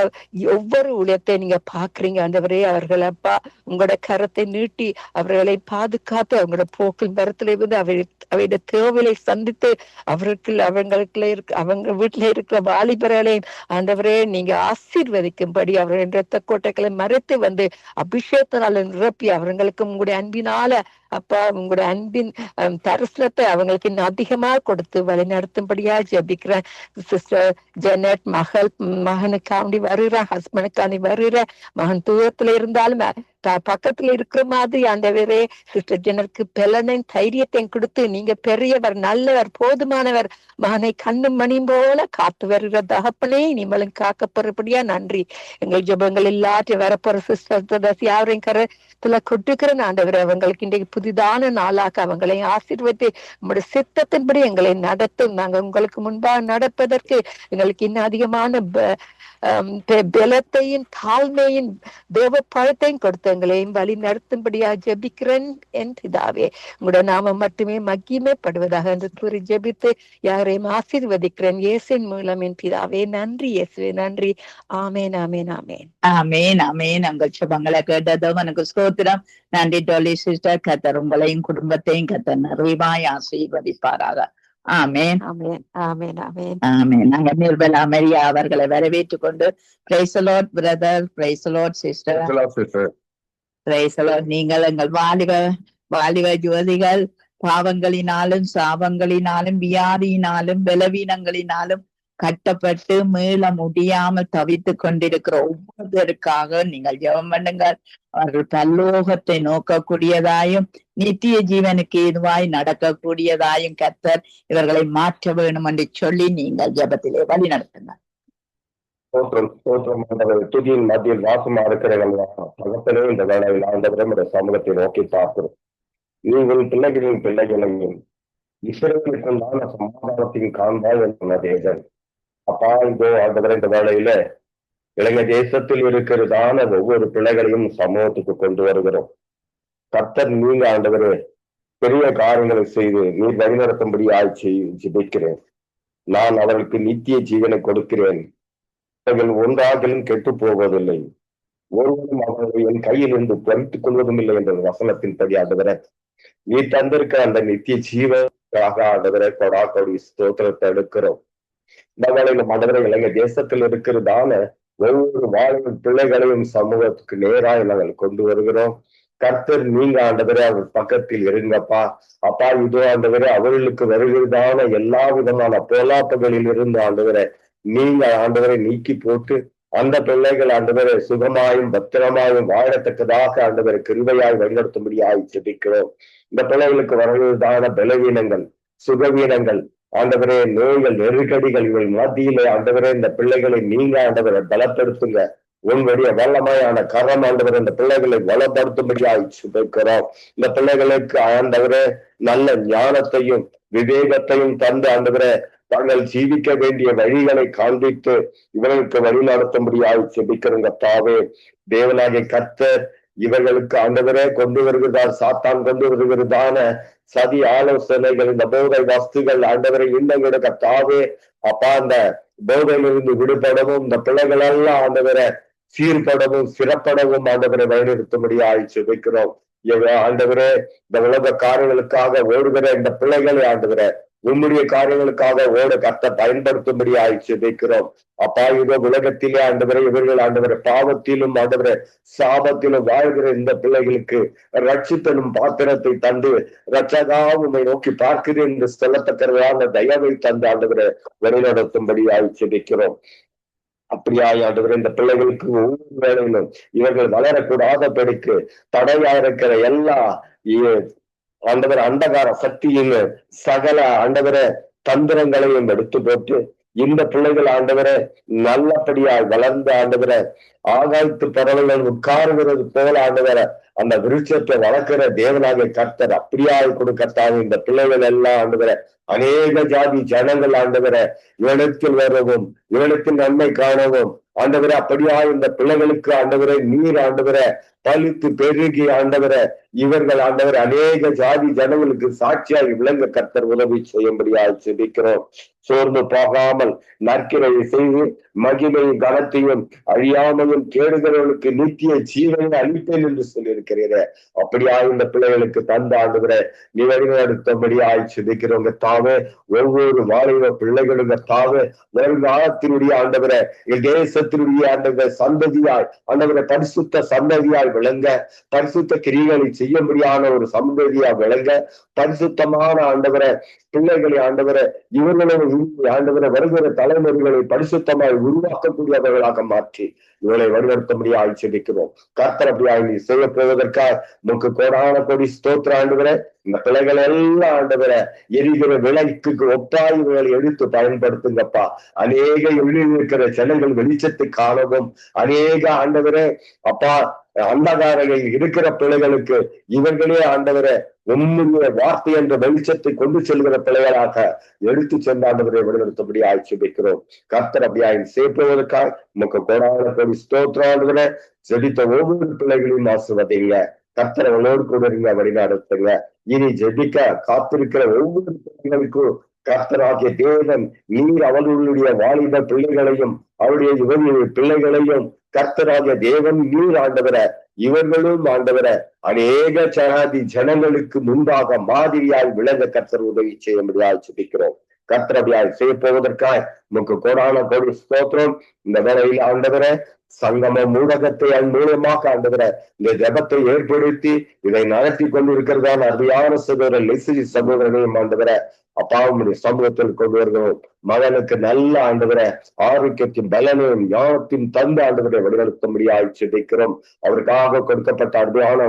ஒவ்வொரு ஊழியத்தை நீங்க பாக்குறீங்க ஆண்டவரே. அவர்கள் அப்பா உங்களோட கரத்தை நீட்டி அவர்களை பாதுகாத்து அவங்களோட போக்கில் மரத்துல இருந்து அவையோட தேவையை சந்தித்து அவங்க வீட்டுல இருக்கிற வாலிபர்களையும் ஆண்டவரே நீங்க ஆசீர்வதிக்கும்படி அவர்களின் இரத்த கோட்டைகளை மறைத்து வந்து அபிஷேகத்தினால நிரப்பி அவர்களுக்கு உங்களுடைய அன்பினால அப்பா உங்களோட அன்பின் தரிசனத்தை அவங்களுக்கு இன்னும் அதிகமா கொடுத்து வழி நடத்தும்படியா ஜபிக்கிறேன். சிஸ்டர் ஜெனட் மகனுக்காண்டி வருகிற, ஹஸ்பண்டுக்காண்டி வருகிற, மகன் தூரத்துல இருந்தாலும் பக்கத்துல இருக்கிற மாதிரி ஆண்டவரே சிஸ்டர் ஜெனருக்கு பலனையும் தைரியத்தையும் கொடுத்து நீங்க பெரியவர், நல்லவர், போதுமானவர், மகனை கண்ணும் மணியும் போல காத்து வருகிற தகப்பனே நீங்களும் காக்கப்படுறபடியா நன்றி. எங்கள் ஜபங்கள் எல்லாத்தையும் வரப்போற சிஸ்டர் யாரையும் கரத்துல கொட்டுக்கிறேன் ஆண்டவர். அவங்களுக்கு இன்றைக்கு புதிதான நாளாக அவங்களை ஆசீர்வதித்து உங்களுடைய சித்தத்தின்படி எங்களை நடத்தும். நாங்க உங்களுக்கு முன்பாக நடப்பதற்கு எங்களுக்கு இன்னும் அதிகமான பலத்தையும் தாழ்மையும் தேவ பழத்தையும் கொடுத்து எங்களையும் வழி நடத்தும்படியா ஜெபிக்கிறேன் என் பிதாவே. உங்களோட நாமம் மட்டுமே மகிமைப்படுவதாக என்று கூறி ஜெபித்து யாரையும் ஆசீர்வதிக்கிறேன் இயேசுவின் மூலம் என் பிதாவே. நன்றி இயேசுவே, நன்றி. ஆமேன் ஆமேன் ஆமேன் ஆமேன் ஆமேன். உங்கள் ஜெபங்களை கேட்டதும் எனக்கு ஸ்தோத்திரம். நன்றி டோலி சிஸ்டர். கர்த்தர் உங்களையும் குடும்பத்தையும் கர்த்தர் நிறைவாய் ஆசீர்வதிப்பாராக. ஆமேன் ஆமேன் ஆமேன் ஆமேன் ஆமேன். நாங்க நிர்மல அமெரியா அவர்களை வரவேற்றுக் கொண்டு praise the Lord brother, price the Lord sister, praise the Lord. நீங்கள் எங்கள் வாலிப ஜோதிகள் பாவங்களினாலும் சாபங்களினாலும் வியாதியினாலும் பலவீனங்களினாலும் கட்டப்பட்டு மீள முடியாமல் தவித்துக் கொண்டிருக்கிற ஒவ்வொருவருக்காக நீங்கள் ஜெபம் பண்ணுங்கள். அவர்கள் பரலோகத்தை நோக்கக்கூடியதாயும் நித்திய ஜீவனுக்கு ஏதுவாய் நடக்கக்கூடியதாயும் கர்த்தர் இவர்களை மாற்ற வேணும் என்று சொல்லி நீங்கள் ஜெபத்திலே வழி நடத்துங்கள். துதியின் மத்தியில் வாசமா இருக்கிறவங்க பக்கத்திலே இந்த வேளையில் ஆண்டவரை சமூகத்தை நோக்கி பார்க்கிறோம். நீங்கள் பிள்ளைகளின் பிள்ளைகளையும் இஸ்ரவேலுக்குண்டான சமாதானத்தின் காண்பாய் என்ற தேவன் அப்பா இதோ ஆண்டவரை இந்த வேளையில இலங்கை தேசத்தில் இருக்கிறதான ஒவ்வொரு பிள்ளைகளையும் சமூகத்துக்கு கொண்டு வருகிறோம். கர்த்தர் நீங்க ஆண்டவரே பெரிய காரியங்களை செய்து நீர் வழிநடத்தும்படி ஆட்சி ஜெபிக்கிறேன். நான் அவர்களுக்கு நித்திய ஜீவனை கொடுக்கிறேன். அவர்கள் ஒன்றாகிலும் கெட்டு போவதில்லை, ஒருவரும் அவர்கள் என் கையில் இருந்து பறித்துக் கொள்வதும் இல்லை என்ற வசனத்தின்படி ஆண்டவரை நீ தந்திருக்க அந்த நித்திய ஜீவனாக ஆண்டவரை கொடாக்கொடி ஸ்தோத்திரத்தை எடுக்கிறோம். இந்த வேளையில ஆண்டவரை இலங்கை தேசத்தில் இருக்கிறதான ஒவ்வொரு வாழும் பிள்ளைகளையும் சமூகத்துக்கு நேராக நாங்கள் கொண்டு வருகிறோம். கர்த்தர் நீங்க ஆண்டவரே அவர் பக்கத்தில் இருங்கப்பா. அப்பா இதோ ஆண்டவரே அவர்களுக்கு வருகிறதான எல்லா விதமான பொல்லாப்புகளில் இருந்து ஆண்டவரை நீங்க ஆண்டவரை நீக்கி போட்டு அந்த பிள்ளைகள் ஆண்டவரை சுகமாயும் பத்திரமாயும் வாழத்தக்கதாக ஆண்டவரை கிருபையாய் வழிநடத்தும்படியாய் ஜெபிக்கிறோம். இந்த பிள்ளைகளுக்கு வருகிறதான பலவீனங்கள், சுகவீனங்கள், ஆண்டவரே நோய்கள், நெருக்கடிகள் இவள் மத்தியிலே ஆண்டவரே இந்த பிள்ளைகளை நீங்க ஆண்டவரை பலப்படுத்துங்க. உங்களுடைய வல்லமையான கரம் ஆண்டவரை இந்த பிள்ளைகளை வளப்படுத்தும்படியாய் ஜெபிக்கிறோம். இந்த பிள்ளைகளுக்கு ஆண்டவரே நல்ல ஞானத்தையும் விவேகத்தையும் தந்து ஆண்டவரே தாங்கள் ஜீவிக்க வேண்டிய வழிகளை காண்பித்து இவர்களுக்கு வழி நடத்தும்படியாய் ஜெபிக்கிறங்க. தாவே தேவனாகிய கர்த்தர் இவர்களுக்கு ஆண்டவரே கொண்டு வருகிறார், சாத்தான் கொண்டு வருகிறதான சதி ஆலோசனைகள், இந்த போதை வஸ்துகள் ஆண்டவரை இன்னங்கிட கர்த்தாவே அப்பா அந்த போதையிலிருந்து விடுபடவும் இந்த பிள்ளைகள் எல்லாம் ஆண்டவரை சீர்படவும் சிறப்படவும் ஆண்டவரை வழிநிறுத்தும்படியாய் ஜெபிக்கிறோம். ஆண்டவரே இந்த உலக காரியங்களுக்காக ஓடுகிற இந்த பிள்ளைகளை ஆண்டவரை உன்னுடைய காரியங்களுக்காக ஓட கர்த்தர் பயன்படுத்தும்படி ஆயிடுச்சு வைக்கிறோம். அப்பா இதோ உலகத்திலே ஆண்டவரை இவர்கள் ஆண்டவரை பாவத்திலும் ஆண்டவரை சாபத்திலும் வாழ்கிற இந்த பிள்ளைகளுக்கு ரட்சித்தனும் பாத்திரத்தை தந்து ரட்சகா உண்மை நோக்கி பார்க்கிறேன் என்று சொல்லத்தக்கதான தயவை தந்து ஆண்டவரை வழிநடத்தும்படி ஆயிடுச்சு வைக்கிறோம். அப்படியாய் ஆண்டவரே இந்த பிள்ளைகளுக்கு ஒவ்வொரு வேளையிலும் இவர்கள் வளரக்கூடாதபடிக்கு தடையா இருக்கிற எல்லா ஆண்டவர் அந்தகார சக்தியின் சகல ஆண்டவரை தந்திரங்களையும் எடுத்து போட்டு இந்த பிள்ளைகள் ஆண்டவரை நல்லபடியாய் வளர்ந்த ஆண்டவரை ஆகாயத்து பறவைகள் உட்காருகிறது போல ஆண்டவரை அந்த விருட்சத்தை வளர்க்கிற தேவனாக கர்த்தர் அப்படியாக கொடுக்கத்தான் இந்த பிள்ளைகள் எல்லாம் ஆண்டவரை அநேக ஜாதி ஜனங்கள் ஆண்டவரை இவனத்தில் வரவும் இவனத்தில் நன்மை காணவும் ஆண்டவரை அப்படியா இந்த பிள்ளைகளுக்கு ஆண்டவரை நீர் ஆண்டவரை பழுத்து பெருகி ஆண்டவரை இவர்கள் ஆண்டவர் அநேக ஜாதி ஜனங்களுக்கு சாட்சியாக விளங்க கர்த்தர் உதவி செய்யும்படியாக செபிக்கிறோம். சோர்ந்து போகாமல் நற்கிரையை செய்து மகிமையும் கனத்தையும் அழியாமையும் கேடுகிறவர்களுக்கு நித்திய ஜீவனை அளிப்பேன் என்று சொல்லியிருக்கிறீரே, அப்படியா இந்த பிள்ளைகளுக்கு தந்த ஆண்டவரை நீ வழிநடத்தும்படியாய் செபிக்கிறவங்க தாவே ஒவ்வொரு வாலிப பிள்ளைகளும் தாவே வருங்காலத்தினுடைய ஆண்டவரை தேசத்தினுடைய ஆண்டவரை சந்ததியாய் ஆண்டவரை பரிசுத்த சந்ததியாய் விளங்க, பரிசுத்த கிரிகளை செய்யும்படியான ஒரு சந்ததியா விளங்க, பரிசுத்தமான ஆண்டவரை பிள்ளைகளை ஆண்டவரை இவர்களும் ஆண்டவரை வருகிற தலைமுறைகளை பரிசுத்தமாய் உருவாக்கக்கூடியவர்களாக மாற்றி இவளை வழிநடத்தும்படியாய் செபிக்கிறோம். கர்த்தர் அப்படியாய் நீ செய்ய போவதற்காக நமக்கு கோடான கோடி ஸ்தோத்திர ஆண்டவரை இந்த பிள்ளைகள் எல்லாம் ஆண்டவரை எரிகிற விளக்கு ஒப்பாய் இவர்களை எடுத்து பயன்படுத்துங்கப்பா. அநேக இருக்கிற ஜனங்கள் வெளிச்சத்தை காணவும், அநேக ஆண்டவரை அப்பா அந்தகாரங்கள் இருக்கிற பிள்ளைகளுக்கு இவர்களே ஆண்டவரை உண்மைய வார்த்தை என்ற வெளிச்சத்தை கொண்டு செல்கிற பிள்ளைகளாக எடுத்து சென்றாண்டவரை வழிநடத்தபடி ஆய்ச்சி வைக்கிறோம். கர்த்தர் அப்படியாய் சேர்ப்பதற்காக நமக்கு கோடான கோடி ஸ்தோத்திராண்டவரை ஜெபித்த ஒவ்வொரு பிள்ளைகளையும் ஆசிர்வதிங்க. கர்த்தர் அவளோடு கூட இருங்க, வழிநடத்துங்க. இனி ஜெபிக்க காத்திருக்கிற ஒவ்வொரு பிள்ளைகளுக்கும் கர்த்தராகிய தேவன் நீர் அவர்களுடைய வாலிப பிள்ளைகளையும் அவருடைய யுவதிய பிள்ளைகளையும் கர்த்தராகிய தேவன் நீர் ஆண்டவரை இவர்களும் ஆண்டவரை அநேக ஜனாதி ஜனங்களுக்கு முன்பாக மாதிரியாய் விளங்க கர்த்தர் உதவி செய்ய முடியாது சுபிக்கிறோம். கர்த்தர் அப்படியாய் செய்ய போவதற்காக நமக்கு கோடான கோடி ஸ்தோத்திரம். இந்த வேளையில் ஆண்டவரை சங்கம ஊடகத்தை மூலமாக ஆண்டவரை இந்த ஜபத்தை ஏற்படுத்தி இதை நடத்தி கொண்டிருக்கிறதான அருமையான சகோதரர் லெஸ்லி சகோதரனையும் ஆண்டவரை அப்பாவுடைய சமூகத்தில் கொண்டு வருகிறோம். மகனுக்கு நல்ல ஆண்டவரை ஆரோக்கியத்தின் பலனையும் ஞானத்தின் தந்த ஆண்டவரை வழிநடத்தும்படியாய் செபிக்கிறோம். அவருக்காக கொடுக்கப்பட்ட அருமையான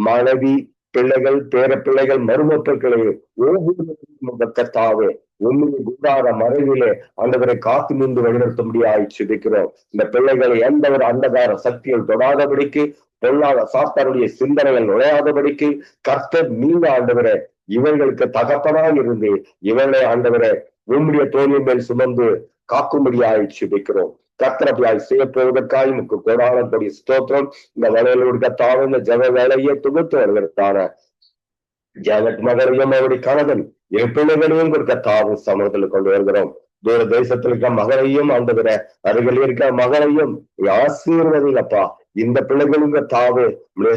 மனைவி, பிள்ளைகள், பேர பிள்ளைகள், மருமக்களை ஒவ்வொரு கத்தாவே உண்மையை குண்டார மறைவிலே ஆண்டவரை காத்து நின்று வழிநடத்தும்படியாய் செபிக்கிறோம். இந்த பிள்ளைகளை எந்த ஒரு அந்தகார சக்திகள் தொடாதபடிக்கு, பொல்லாத சாத்தாருடைய சிந்தனைகள் நுழையாதபடிக்கு கர்த்தர் நீங்க ஆண்டவரை இவர்களுக்கு தகப்பனாக இருந்து இவர்களை ஆண்டவரை உம்முடைய தோல்வி மேல் சுமந்து காக்கும்படியாய் செபிக்கிறோம். கர்த்தரப்பியாய் செய்ய போவதற்காக நமக்கு கோடான கோடி ஸ்தோத்திரம். இந்த வேலையோடு கத்தாவ இந்த ஜப வேலையை தொகுத்து வருவதற்கான ஜெகத் மகரையும் அவருடைய கணவன் என் பிள்ளைகளையும் கத்தாவும் சமூகத்தில் கொண்டு வருகிறோம். தூர தேசத்தில் இருக்க மகளையும் ஆண்டவரை அருகில் இருக்க மகளையும் ஆசீர்வதிங்கப்பா. இந்த பிள்ளைகளும் தாவு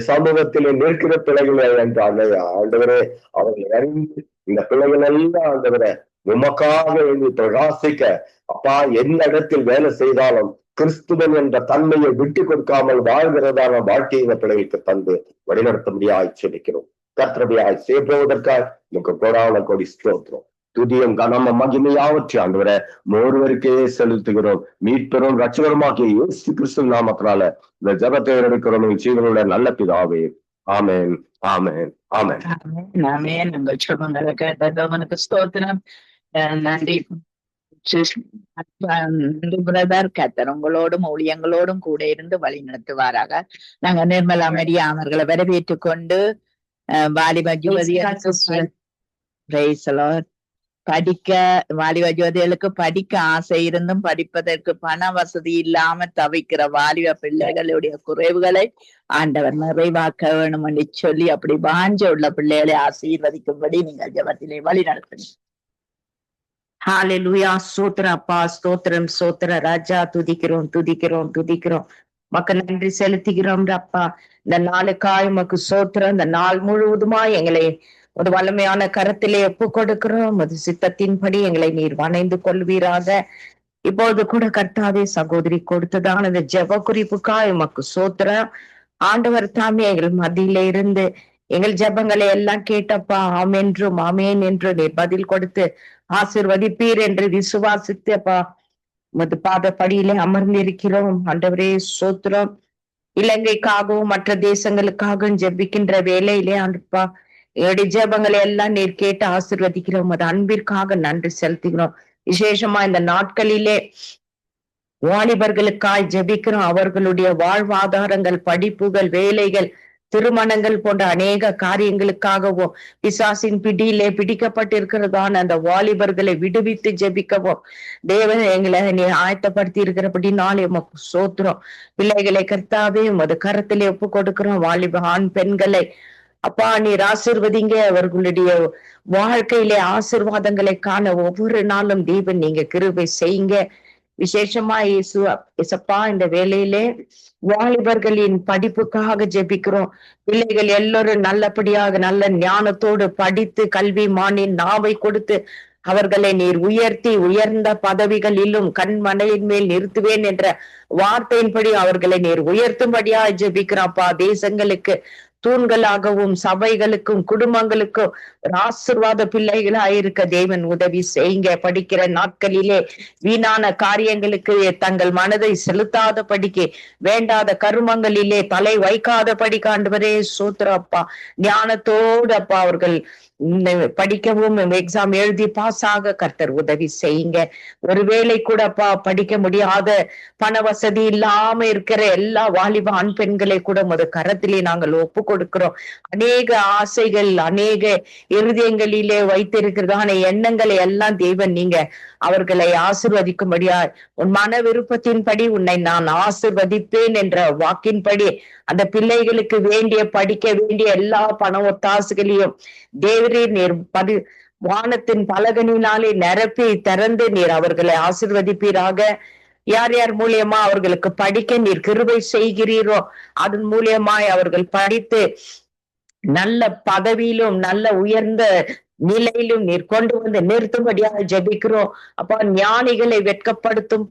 சமூகத்திலே நிற்கிற பிள்ளைகளை என்று ஆண்டவரே அவர்கள் அறிந்து இந்த பிள்ளைகள் எல்லாம் ஆண்டவரை உமக்காக எழுதி பிரகாசிக்க அப்பா எந்த இடத்தில் வேலை செய்தாலும் கிறிஸ்துவன் என்ற தன்மையை விட்டு கொடுக்காமல் வாழ்கிறதான வாழ்க்கையை இந்த பிள்ளைகளுக்கு தந்து வழிநடத்தும்படியாய் செபிக்கிறோம். கர்த்தரபியாய் செய்யப்படுவதற்காக நமக்கு கோடான கோடி ஸ்தோத்திரம். துதியும் கனம மகிமையாவற்றை ஆண்டவரை ஒருவருக்கே செலுத்துகிறோம். மீட்பெரும் ரட்சகருமாகிய இயேசு கிறிஸ்து நாமத்தினால இந்த ஜெபத்தை எடுக்கிறோம் ஜீவனுடைய நல்ல பிதாவே. ஆமென், ஆமென், ஆமென். ஆமென். உங்கள் ஜெபங்களை கேட்டவனுக்கு ஸ்தோத்திரம். நன்றி பிரதர். கர்த்தர் உங்களோடும் ஊழியங்களோடும் கூட இருந்து வழி நடத்துவாராக. நாங்க நிர்மலா மரியா அவர்களை வரவேற்றுக் கொண்டு வாலிப படிக்க வாலிப ஜோதிகளுக்கு படிக்க ஆசை இருந்தும் படிப்பதற்கு பண வசதி இல்லாம தவிக்கிற வாலிப பிள்ளைகளுடைய குறைவுகளை ஆண்டவர் நிறைவாக்க வேணும் என்று சொல்லி அப்படி வாஞ்ச உள்ள பிள்ளைகளை ஆசீர்வதிக்கும்படி நீங்கள் ஜெபத்திலே வழி நடத்துங்க. ஹல்லேலூயா. ஸ்தோத்திரம் அப்பா, ஸ்தோத்திரம், ஸ்தோத்திர ராஜா. துதிக்கிறோம், துதிக்கிறோம், துதிக்கிறோம். மக்கள் நன்றி செலுத்துகிறோம் அப்பா. இந்த நாளுக்காய் உமக்கு ஸ்தோத்திரம். இந்த நாள் முழுவதுமா எங்களை ஒரு வல்லமையான கரத்திலே ஒப்பு கொடுக்கிறோம். அது சித்தத்தின்படி எங்களை நீர் வணைந்து கொள்வீராக. இப்போது கூட கர்த்தாவே சகோதரி கொடுத்ததான இந்த ஜெப குறிப்புக்காய் உமக்கு ஸ்தோத்திரம். ஆண்டவர் தாமே எங்கள் மத்தியில இருந்து எங்கள் ஜெபங்களை எல்லாம் கேட்டப்பா. ஆமென்றும் ஆமேன் என்று நீர் பதில் கொடுத்து ஆசீர்வதிப்பீர் என்று விசுவாசித்து அப்பா உமது பாதப்படியிலே அமர்ந்திருக்கிறோம். ஆண்டவரே ஸ்தோத்திரம். இலங்கைக்காகவும் மற்ற தேசங்களுக்காகவும் ஜெபிக்கின்ற வேலையிலே ஆண்டப்பா என்னுடைய ஜெபங்களை எல்லாம் நீர் கேட்டு ஆசீர்வதிக்கிறோம். அது அன்பிற்காக நன்றி செலுத்துகிறோம். விசேஷமா இந்த நாட்களிலே வாலிபர்களுக்காய் ஜெபிக்கிறோம். அவர்களுடைய வாழ்வாதாரங்கள், படிப்புகள், வேலைகள் திருமணங்கள் போன்ற அநேக காரியங்களுக்காகவும் பிசாசின் பிடியிலே பிடிக்கப்பட்டிருக்கிறதான அந்த வாலிபர்களை விடுவித்து ஜெபிக்கவும் தேவன் எங்களை நீ ஆயத்தப்படுத்தி இருக்கிறபடினாலே உமக்கு ஸ்தோத்திரம். பிள்ளைகளை கர்த்தாவே உமது கரத்திலே ஒப்பு கொடுக்கிறோம். வாலிப ஆண் பெண்களை அப்பா நீர் ஆசீர்வதிங்க. அவர்களுடைய வாழ்க்கையிலே ஆசீர்வாதங்களை காண ஒவ்வொரு நாளும் தேவன் நீங்க கிருபை செய்யுங்க. விசேஷமா இயேசுப்பா இந்த வேளையிலே வாலிபர்களின் படிப்புக்காக ஜெபிக்கிறோம். பிள்ளைகள் எல்லோரும் நல்லபடியாக நல்ல ஞானத்தோடு படித்து கல்வி மானின் நாவை கொடுத்து அவர்களை நீர் உயர்த்தி உயர்ந்த பதவிகளிலும் கண்மனையின் மேல் நிறுத்துவேன் என்ற வார்த்தையின்படி அவர்களை நீர் உயர்த்தும்படியா ஜெபிக்கிறாப்பா. தேசங்களுக்கு தூண்களாகவும் சபைகளுக்கும் குடும்பங்களுக்கும் ஒரு ஆசீர்வாத பிள்ளைகளாயிருக்க தேவன் உதவி செய்யுங்க. படிக்கிற நாட்களிலே வீணான காரியங்களுக்கு தங்கள் மனதை செலுத்தாத படிக்க வேண்டாத கருமங்களிலே தலை வைக்காத படிக்க ஆண்டவரே சோத்திரப்பா. ஞானத்தோடு அப்பா அவர்கள் படிக்கவும் எக்ஸாம் எழுதி பாஸ் ஆக கர்த்தர் உதவி செய்யுங்க. ஒருவேளை கூட அப்பா படிக்க முடியாத பண வசதி இல்லாம இருக்கிற எல்லா வாலிப ஆண் பெண்களை கூட உமது கரத்திலே நாங்கள் ஒப்பு கொடுக்கிறோம். அநேக ஆசைகள் அநேக இருதயங்களிலே வைத்திருக்கிறதான எண்ணங்களை எல்லாம் தேவன் நீங்க அவர்களை ஆசிர்வதிக்கும்படியா உன் மன விருப்பத்தின்படி உன்னை நான் ஆசிர்வதிப்பேன் என்ற வாக்கின்படி அந்த பிள்ளைகளுக்கு வேண்டிய படிக்க வேண்டிய எல்லா பண ஒத்தாசுகளையும் தேவரே நீர் வானத்தின் பலகனினாலே நிரப்பி திறந்து நீர் அவர்களை ஆசிர்வதிப்பீராக. யார் யார் மூலியமா அவர்களுக்கு படிக்க நீர் கிருபை செய்கிறீரோ அதன் மூலியமாய் அவர்கள் படித்து நல்ல பதவியிலும் நல்ல உயர்ந்த நிலையிலும் நீர் கொண்டு வந்து நிறுத்தும்படியாக ஜெபிக்கிறோம். அப்ப ஞானிகளை வெட்கப்படுத்தும்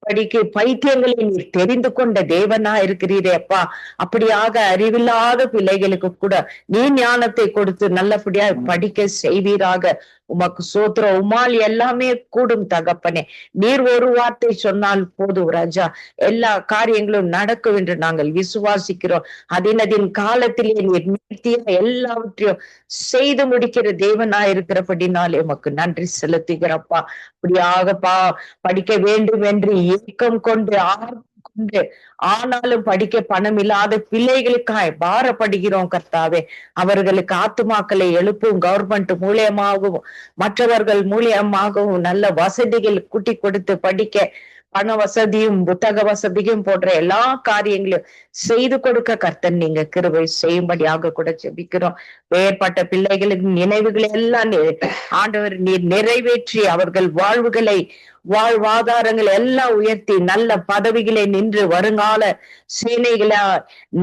படிக்க பைத்தியங்களை நீர் தெரிந்து கொண்ட தேவனா இருக்கிறீரே அப்பா. அப்படியாக அறிவில்லாத பிள்ளைகளுக்கு கூட நீ ஞானத்தை கொடுத்து நல்லபடியா படிக்க செய்வீராக. உமக்கு சோத்திரம். உமால் எல்லாமே கூடும் தகப்பனே. நீர் ஒரு வார்த்தை சொன்னால் போதும் ராஜா, எல்லா காரியங்களும் நடக்கும் என்று நாங்கள் விசுவாசிக்கிறோம். அதின் காலத்திலே நீர் நிறுத்திய எல்லாவற்றையும் செய்து முடிக்கிற தேவனா இருக்கிறபடினாலே உமக்கு நன்றி செலுத்துகிறப்பா. அப்படியாகப்பா படிக்க வேண்டும் என்று ஏக்கம் கொண்டு கொண்டு ஆனாலும் படிக்க பணம் இல்லாத பிள்ளைகளுக்காய் பாரப்படுகிறோம் கர்த்தாவே. அவர்களுக்கு ஆத்துமாக்களை எழுப்பும் கவர்மெண்ட் மூலியமாகவும் மற்றவர்கள் மூலியமாகவும் நல்ல வசதிகள் கூட்டி கொடுத்து படிக்க பண வசதியும் புத்தக வசதியும் போன்ற எல்லா காரியங்களையும் செய்து கொடுக்க கர்த்தன் நீங்க கிருபை செய்யும்படியாக கூட ஜெபிக்கிறோம். வேறுபட்ட பிள்ளைகளின் நினைவுகளை எல்லாம் ஆண்டவர் நீர் நிறைவேற்றி அவர்கள் வாழ்வுகளை வாழ்வாதாரங்களை எல்லாம் உயர்த்தி நல்ல பதவிகளை நின்று வருங்கால சேனைகளா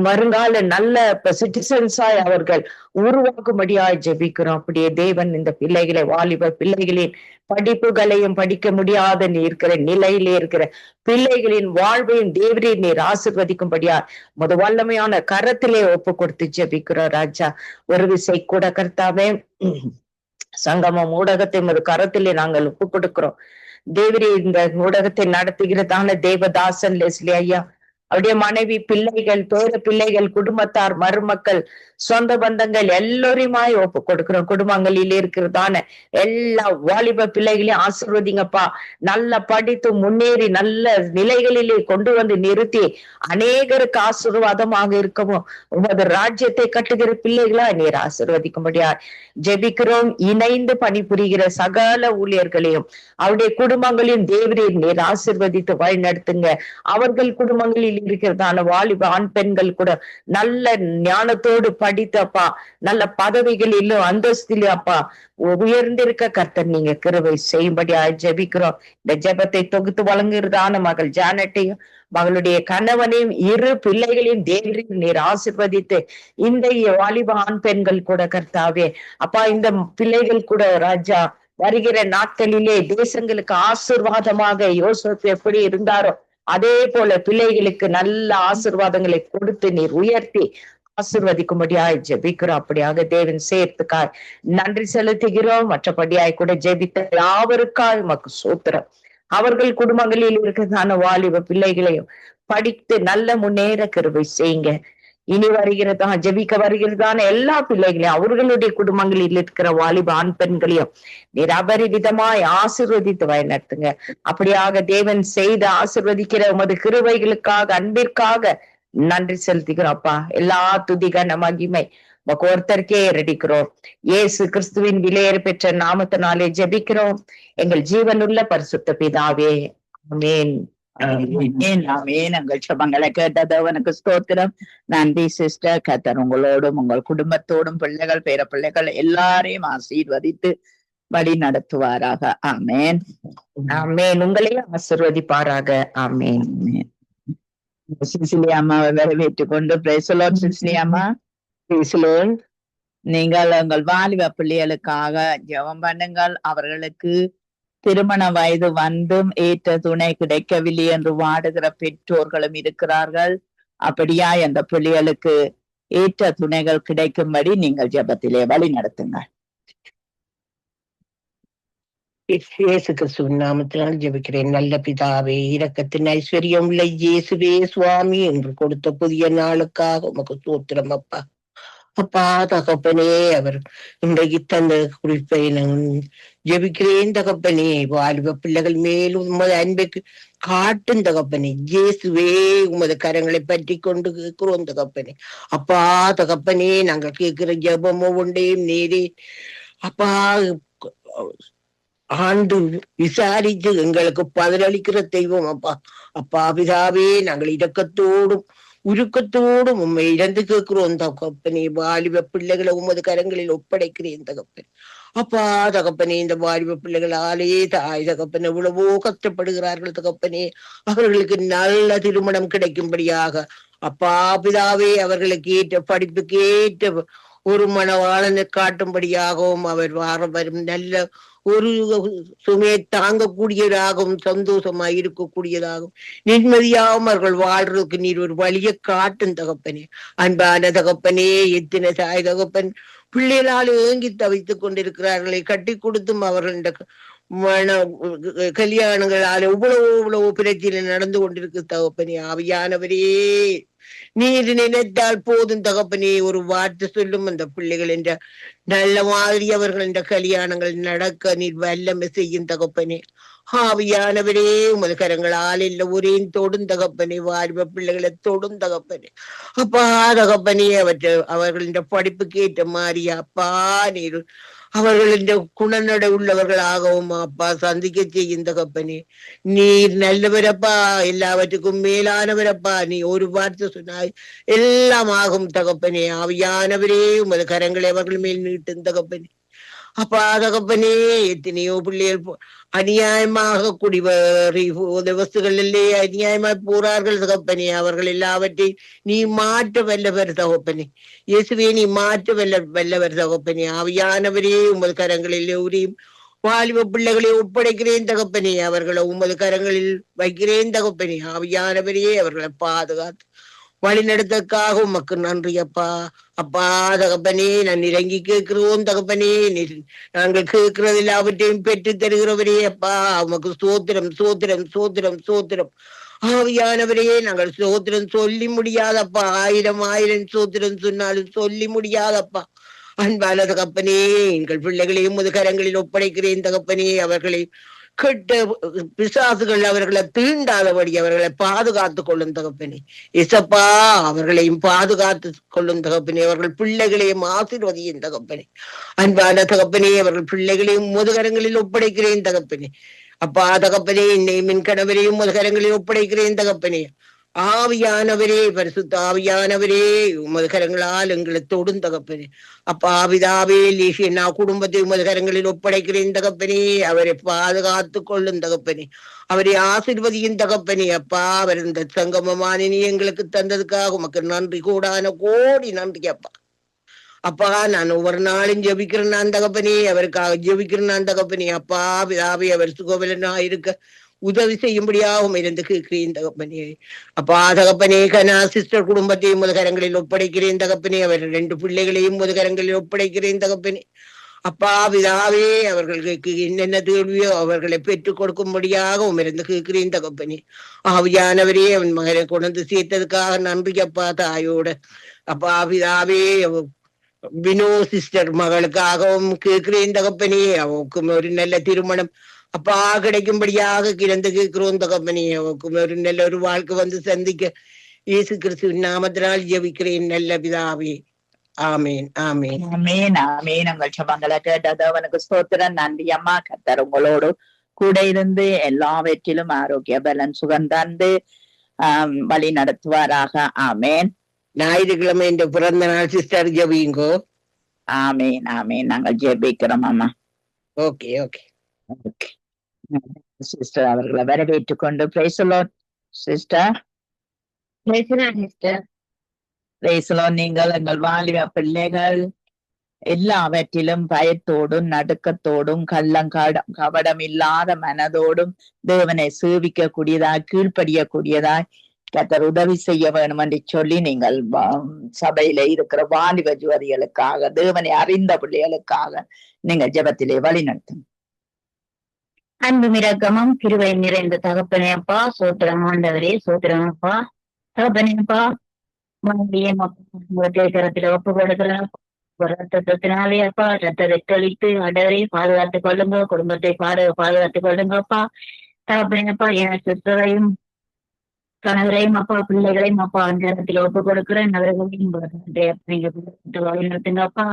வருங்கால நல்ல சிட்டிசன்ஸாய் அவர்கள் உருவாக்கும்படியாய் ஜெபிக்கிறோம். அப்படியே தேவன் இந்த பிள்ளைகளை வாலிப பிள்ளைகளின் படிப்புகளையும் படிக்க முடியாத இருக்கிற நிலையிலே இருக்கிற பிள்ளைகளின் வாழ்வையும் தேவரே நீர் ஆசிர்வதிக்கும்படியா முத வல்லமையான கரத்திலே ஒப்பு கொடுத்து ஜெபிக்கிறோம் ராஜா. ஒரு விசை கூட கர்த்தாவே சங்கமம் ஊடகத்தை முத கரத்திலே நாங்கள் ஒப்பு கொடுக்கிறோம். தேவரே இந்த ஊடகத்தை நடத்துகிறதான தேவதாசன் லெஸ்லி ஐயா, அவருடைய மனைவி, பிள்ளைகள், பேர பிள்ளைகள், குடும்பத்தார், மருமக்கள், சொந்த பந்தங்கள் எல்லோரையுமாய் ஒப்பு கொடுக்கிறோம். குடும்பங்களில் இருக்கிறதான எல்லா வாலிப பிள்ளைகளையும் ஆசீர்வதிங்கப்பா. நல்ல படித்து முன்னேறி நல்ல நிலைகளிலே கொண்டு வந்து நிறுத்தி அநேகருக்கு ஆசீர்வாதமாக இருக்கவும் உமது ராஜ்யத்தை கட்டுகிற பிள்ளைகளா நீர் ஆசீர்வதிக்கும்படியா ஜெபிக்கிறோம். இணைந்து பணிபுரிகிற சகல ஊழியர்களையும் அவருடைய குடும்பங்களையும் தேவரீர் நீர் ஆசீர்வதித்து வழி நடத்துங்க. அவர்கள் குடும்பங்களில் இருக்கிறதான வாலிப ஆண் பெண்கள் கூட நல்ல ஞானத்தோடு படித்தப்பா நல்ல பதவிகளிலும் அந்தஸ்திலும் அப்பா உயர்ந்திருக்க கர்த்தர் நீங்க கிருபை செய்யும்படியா ஜெபிக்கிறோம். இந்த ஜெபத்தை தொகுத்து வழங்குகிறதான மகள் ஜானட்டையும் மகளுடைய கணவனையும் இரு பிள்ளைகளையும் தேவரையும் நீர் ஆசீர்வதித்து இந்த வாலிப ஆண் பெண்கள் கூட கர்த்தாவே அப்பா இந்த பிள்ளைகள் கூட ராஜா வருகிற நாட்களிலே தேசங்களுக்கு ஆசீர்வாதமாக யோசேப்பு எப்படி இருந்தாரோ அதே போல பிள்ளைகளுக்கு நல்ல ஆசீர்வாதங்களை கொடுத்து நீர் உயர்த்தி ஆசீர்வதிக்கும்படியாய் ஜெபிக்கிறோம். அப்படியாக தேவன் சேர்த்துக்காய் நன்றி செலுத்துகிறோம். மற்றபடியாய் கூட ஜெபித்த யாவருக்காய் உமக்கு சோத்திரம். அவர்கள் குடும்பங்களில் இருக்கிறதான வாலிப பிள்ளைகளையும் படித்து நல்ல முன்னேற கிருபை செய்யுங்க. இனி வருகிறதா ஜெபிக்க வருகிறதான எல்லா பிள்ளைகளையும் அவர்களுடைய குடும்பங்களில் இருக்கிற வாலிப ஆண் பெண்களையும் நீர் அபரிவிதமாய் ஆசீர்வதித்து வழிநடத்துங்க. அப்படியாக தேவன் செய்து ஆசீர்வதிக்கிற உமது கிருபைகளுக்காக அன்பிற்காக நன்றி செலுத்துகிறோம் அப்பா. எல்லா துதிகான மகிமை உமக்கு ஒருத்தருக்கே ஏறடிக்கிறோம். இயேசு கிறிஸ்துவின் விலையேற பெற்ற நாமத்தினாலே ஜெபிக்கிறோம் எங்கள் ஜீவனுள்ள பரிசுத்த பிதாவே. ஆமென். எங்கள் ஜெபங்களை கேட்டதவனுக்கு ஸ்தோத்திரம். நன்றி சிஸ்டர். கர்த்தர் உங்களோடும் உங்கள் குடும்பத்தோடும் பிள்ளைகள் பேர பிள்ளைகள் எல்லாரையும் ஆசீர்வதித்து வழி நடத்துவாராக. ஆமேன். ஆமென். உங்களையும் ஆசீர்வதிப்பாராக. ஆமென். சிசிலி அம்மாவை வரவேற்றுக் கொண்டு பிரைஸ் தி லார்ட். சிசிலி அம்மா, நீங்கள் உங்கள் வாலிப பிள்ளைகளுக்காக ஜெபம் பண்ணுங்கள். அவர்களுக்கு திருமண வயது வந்தும் ஏற்ற துணை கிடைக்கவில்லை என்று வாடுகிற பெற்றோர்களும் இருக்கிறார்கள். அப்படியா அந்த பிள்ளைகளுக்கு ஏற்ற துணைகள் கிடைக்கும்படி நீங்கள் ஜெபத்திலே வழி நடத்துங்கள். இயேசு கிறிஸ்துவின் நாமத்தினால் ஜெபிக்கிறேன். நல்ல பிதாவே, இரக்கத்தின் ஐஸ்வர்யம் உள்ள இயேசுவே சுவாமி என்று கொடுத்த புதிய நாளுக்காக உமக்கு ஸ்தோத்திரம் அப்பா. அப்பா தகப்பனே, அவர் இன்றைக்கு தந்த குறிப்பை நான் ஜெபிக்கிறேன் தகப்பனே. வாலிப பிள்ளைகள் மேலும் உமது அன்பைக்கு காட்டும் தகப்பனே. இயேசுவே உமது கரங்களை பற்றி கொண்டு கேட்கிறோம் தகப்பனே. அப்பா தகப்பனே, நாங்கள் கேட்கிற ஜெபமோ ஒன்றையும் நேரே அப்பா ஆண்டு விசாரித்து எங்களுக்கு பதிலளிக்கிற தெய்வம் அப்பா. அப்பா பிதாவே, நாங்கள் இரக்கத்தோடும் உருக்கத்தோடும் உண்மை இழந்து கேட்கிறோம் தகப்பனே. வாலிப பிள்ளைகளை உமது கரங்களில் ஒப்படைக்கிறேன் தகப்பன். அப்பா தகப்பனே, இந்த வாலிப பிள்ளைகளாலே தாய் தகப்பன் எவ்வளவோ கஷ்டப்படுகிறார்கள் தகப்பனே. அவர்களுக்கு நல்ல திருமணம் கிடைக்கும்படியாக அப்பா பிதாவே, அவர்களுக்கு ஏற்ற படிப்புக்கு ஏற்ற ஒரு மனவாளனை காட்டும்படியாகவும் அவர் வரும் நல்ல ஒரு சுமையை தாங்கக்கூடியதாகவும் சந்தோஷமாய் இருக்கக்கூடியதாகவும் நிம்மதியாகவும் அவர்கள் வாழ்றதுக்கு நீர் ஒரு வழியை காட்டும் தகப்பனே. அன்பான தகப்பனே, எத்தனை தாய் தகப்பன் பிள்ளைகளால் ஏங்கி தவித்துக் கொண்டிருக்கிறார்களை கட்டி கொடுத்தும் அவர்கள் கல்யாணங்களால் எவ்வளவு பிரச்சனை நடந்து கொண்டிருக்கு தகப்பனே. ஆவியானவரே, நீர் நினைத்தால் போதும் தகப்பனே. ஒரு வார்த்தை சொல்லும் அந்த பிள்ளைகள் என்ற நல்ல மாதிரி அவர்கள் என்ற கல்யாணங்கள் நடக்க நீர் வல்லமை செய்யும் தகப்பனே. ஆவியானவரே, உமது கரங்களால் இல்ல ஒரேயும் தொடும் தகப்பனே. வாலிப பிள்ளைகளை தொடும் தகப்பனே. அப்பா தகப்பனே, அவர்களின் படிப்புக்கு ஏற்ற மாதிரி அப்பா நீர் அவர்களின் குணநடை உள்ளவர்களாகவும் அப்பா சந்திக்க செய்யும் தகப்பனே. நீர் நல்லவரப்பா, எல்லாவற்றுக்கும் மேலானவரப்பா. நீ ஒரு வார்த்தை சொன்னாய் எல்லாம் ஆகும் தகப்பனே. ஆவியானவரே, உமது கரங்களை அவர்கள் மேல் நீட்டும் தகப்பனே. அப்பா தகப்பனே, எத்தனையோ பிள்ளைகள் அநியாயமாக வஸ்துகளிலே அநியாயமாய் போறார்கள் தகப்பனே. அவர்கள் எல்லாவற்றையும் நீ மாற்ற வல்லவர் தகப்பனே. இயேசுவே, நீ மாற்ற வல்லவர் தகப்பனே. ஆவியானவரே, உமது கரங்களில் உரியும் வாலிப பிள்ளைகளை ஒப்படைக்கிறேன் தகப்பனே. அவர்களை உமது கரங்களில் வைக்கிறேன் தகப்பனே. ஆவியானவரே, அவர்களை பாதுகாத்து வழிநடத்தக்காக உமக்கு நன்றி அப்பா. அப்பா தகப்பனே, நான் இறங்கி கேட்கிறோம் தகப்பனே. நாங்கள் கேட்கிறது எல்லாவற்றையும் பெற்று தருகிறவரே அப்பா. உமக்கு சோத்திரம் சோத்திரம் சோத்திரம் சோத்திரம். ஆவியானவரே, நாங்கள் சோத்திரம் சொல்லி முடியாதப்பா. ஆயிரம் சோத்திரம் சொன்னாலும் சொல்லி முடியாதப்பா. அன்பான தகப்பனே, எங்கள் பிள்ளைகளையும் உமது கரங்களில் ஒப்படைக்கிறேன் தகப்பனே. அவர்களை கெட்ட பிசாசுகள் அவர்களை தீண்டாதபடி அவர்களை பாதுகாத்து கொள்ளும் தகப்பனே. இசப்பா, அவர்களையும் பாதுகாத்து கொள்ளும் தகப்பனே. அவர்கள் பிள்ளைகளையும் ஆசீர்வதியும் தகப்பனே. அன்பான தகப்பனே, அவர்கள் பிள்ளைகளையும் முதுகரங்களில் ஒப்படைக்கிறேன் தகப்பனே. அப்பா தகப்பனே, என்னையும் என் கணவரையும் முதுகரங்களில் ஒப்படைக்கிறேன் தகப்பனே. ஆவியானவரே, பரிசுத்த ஆவியானவரே, உமது கரங்களால் எங்களை தொடும் தகப்பனே. அப்பா பிதாவே, லீசியனா குடும்பத்தை உமது கரங்களில் ஒப்படைக்கிறேன் தகப்பனே. அவரை பாதுகாத்து கொள்ளும் தகப்பனே. அவரை ஆசீர்வதியும் தகப்பனே. அப்பா, அவர் இந்த சங்கமமான நீ எங்களுக்கு தந்ததுக்காக உமக்கு நன்றி, கூடான கோடி நன்றி அப்பா. அப்பா, நான் ஒவ்வொரு நாளும் ஜெபிக்கிறேன் நான் தகப்பனே. அவருக்காக ஜெபிக்கிறேன் நான் தகப்பனே. அப்பா பிதாவே, அவர் சுகபலனா இருக்க உதவி செய்யும்படியாகவும் இருந்து கேட்கிறேன் தகப்பனே. அப்பா தகப்பனே, கனா சிஸ்டர் குடும்பத்தையும் முதுகரங்களில் ஒப்படைக்கிறேன் தகப்பனே. அவர் 2 பிள்ளைகளையும் முதுகரங்களில் ஒப்படைக்கிறேன் தகப்பனே. அப்பா பிதாவே, அவர்களுக்கு என்னென்ன தேவையோ அவர்களை பெற்றுக் கொடுக்கும்படியாகவும் இருந்து கேட்கிறேன் தகப்பனே. ஆவியானவரே, அவன் மகனை கொண்டு சேர்த்ததுக்காக நன்றி அப்பா. தாயோட அப்பா பிதாவே, வினோ சிஸ்டர் மகளுக்காகவும் கேட்கிறேன் தகப்பனே. அவருக்கும் ஒரு நல்ல திருமணம் அப்பா கிடைக்கும்படியாக கிடந்து கேட்கிறோம் தகப்பனே. அவருக்கும் ஒரு நல்ல ஒரு வாழ்க்கை வந்து சந்திக்க இயேசு கிறிஸ்துவின் நாமத்தினால் ஜெபிக்கிறேன் நல்ல பிதாவே. ஆமேன் ஆமேன் ஆமேன் ஆமேன். உங்கள் ஜெபங்களை கேட்டது அவனுக்கு ஸ்தோத்திரம். நன்றி அம்மா. கர்த்தர் உங்களோடு கூட இருந்து எல்லாவற்றிலும் ஆரோக்கிய பலன் சுகம் தந்து வழி நடத்துவாராக. ஆமேன். ஞாயிற்றுக்கிழமை இந்த பிறந்த நாள் சிஸ்டர் ஜெபிங்கோ. ஆமேன் ஆமேன். நாங்கள் ஜெபிக்கிறோம் அம்மா. ஓகே ஓகே ஓகே சிஸ்டர் அவர்களை வரவேற்றுக் கொண்டு praise the Lord sister. Praise the Lord. நீங்கள் எங்கள் வாலிப பிள்ளைகள் எல்லாவற்றிலும் பயத்தோடும் நடுக்கத்தோடும் கபடம் இல்லாத மனதோடும் தேவனை சேவிக்க கூடியதாய் கீழ்ப்படியக்கூடியதாய் கர்த்தர் உதவி செய்ய வேணும் என்று சொல்லி நீங்கள் சபையில இருக்கிற வாலிப ஜுவதிகளுக்காக தேவனை அறிந்த பிள்ளைகளுக்காக நீங்க ஜெபத்திலே வழி நடத்தும். அன்பு மிரக்கமும் கிருபை நிறைந்த தகப்பனேப்பா, சோத்திரம் ஆண்டவரே, சோத்திரம் அப்பா, தகப்பனேப்பா, கரத்துல ஒப்பு கொடுக்கிறேன். ரத்தத்தினாலே அப்பா, ரத்தத்தை தெளித்து ஆண்டவரை பாதுகாத்துக் கொள்ளுங்க, குடும்பத்தை பாதுகாத்துக் கொள்ளுங்கப்பா. தகப்பனேப்பா, என் சித்தரையும் கணவரையும் அப்பா பிள்ளைகளையும் அப்பா அந்த இடத்துல ஒப்பு கொடுக்கிறேன். அவர்களையும் நடத்துங்கப்பா.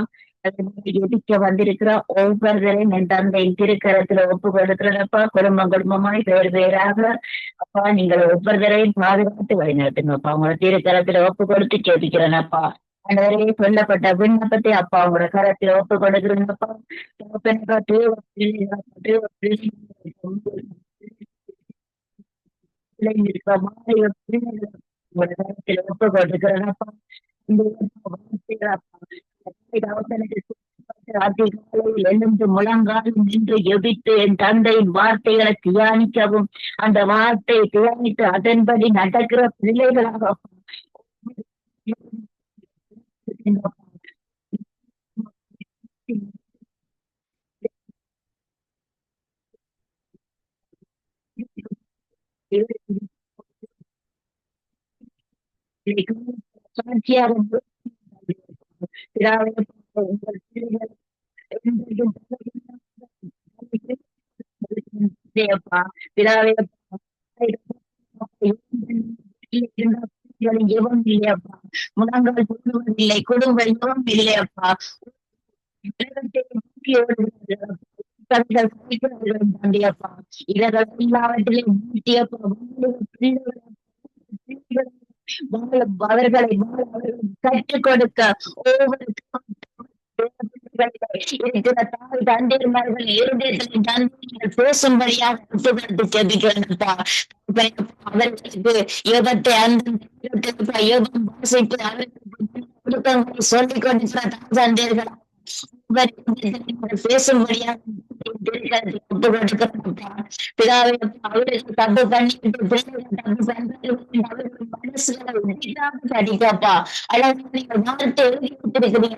எதிர்க்க வந்திருக்கிற ஒவ்வொருவரையும் என் தந்தையின் திருக்கரத்துல ஒப்பு கொடுக்கிறப்பா. குடும்பமாய் பேராக அப்பா நீங்கள் ஒவ்வொருவரையும் பாதுகாத்து வழிநடத்துங்கப்பா. உங்களோட திருக்கரத்துல ஒப்பு கொடுத்து கேட்கிறேனப்பா. அனைவரே சொல்லப்பட்ட விண்ணப்பத்தை அப்பா உங்களோட கரத்துல ஒப்பு கொடுக்கிறேங்கப்பா. ஒப்பு கொடுக்கிறேனப்பா. எழுந்து முழங்காலும் நின்று எபித்து என் தந்தையின் வார்த்தைகளை தியானிக்கவும் அந்த வார்த்தையை தியானித்து அதன்படி நடக்கிற பிள்ளைகளாக எவம் இல்லையப்பா, முழங்கால் போடுவதில்லை, குடும்பம் எவம் இல்லையப்பா. எல்லாவற்றிலும் அவர்களை கற்றுக் கொடுக்க ஒவ்வொரு பேசும்படியாக அவர்களுக்கு யோகத்தை சொல்லிக் கொடுக்கிற தந்தையர்களா பேசும்படியாக பிதாவை அவருக்கு தப்பு பண்ணிட்டு படிக்கப்பா. அழகாக நீங்கள் வார்த்தை எழுதி கொடுத்திருக்கிறீங்க.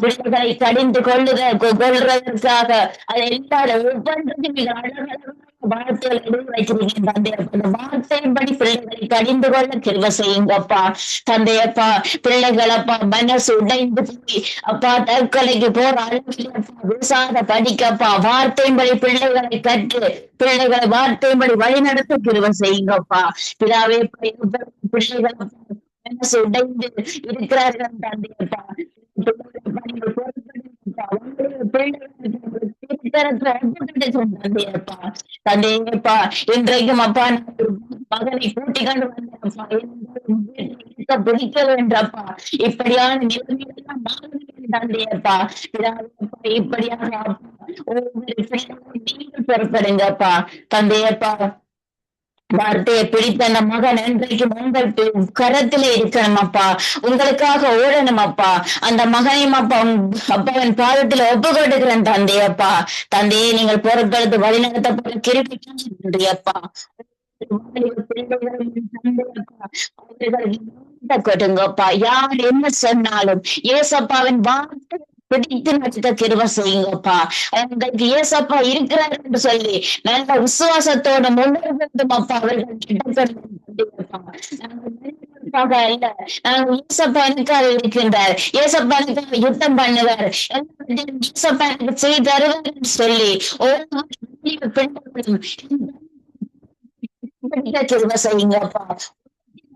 பிள்ளைகளை கடிந்து கொள்றதற்காக அதை எல்லாரும் ஒவ்வொன்றுக்கும் மிக அழகாக வார்த்தைகள் எழுதி வைக்கிறீங்க தந்தையப்பா. வார்த்தையின்படி பிள்ளைகளை கடிந்து கொள்ள கிருபை செய்யுங்கப்பா தந்தையப்பா. பிள்ளைகளப்பா மனசு உடைந்து போய் அப்பா தற்கொலைக்கு போற அளவில் விசாத படிக்கப்பா. வார்த்தையின்படி பிள்ளைகளை கற்று பிள்ளைகளை வார்த்தையின்படி வழிநடத்த கிருபை செய்யுங்கப்பா. பிதாவே பிள்ளைகள் மனசு உடைந்து இருக்கிறார்கள் தந்தையப்பா. தந்தையப்பா இன்றைக்கும் அப்பா மகனை கூட்டிக் கொண்டு வந்தப்பா பிடிக்கல என்றப்பா. இப்படியான நிலைமையெல்லாம் தந்தையப்பா. இப்படியான நீங்கள் பொறுப்படுங்கப்பா தந்தையப்பா. வார்த்தையை பிடித்த அந்த மகன் இன்றைக்கும் உங்கள் கரத்திலே இருக்கணும் அப்பா. உங்களுக்காக ஓடணும் அப்பா. அந்த மகனையும் அப்பா அப்பாவின் பாதத்துல ஒப்பு கொடுக்கிறேன் தந்தையப்பா. தந்தையை நீங்கள் பொருட்படுத்த வழிநடத்தப்பட கிருபை அப்பா. கொடுங்கப்பா. யார் என்ன சொன்னாலும் ஏசப்பாவின் வார்த்தை பிடித்து நடத்த கிருபை செய்யுங்கப்பா. உங்களுக்கு ஏசப்பா இருக்கிறார் என்று சொல்லி நல்ல விசுவாசத்தோட முன்னேறும் அப்பா. அவர்கள் அல்ல நாங்கள் ஏசப்பா எனக்காக இருக்கின்றார், ஏசப்பா எனக்காக யுத்தம் பண்ணுவார், ஏசப்பா எனக்கு செய்து தருவார் என்று சொல்லி ஒவ்வொரு பெண்களும் கிருபை செய்யுங்கப்பா.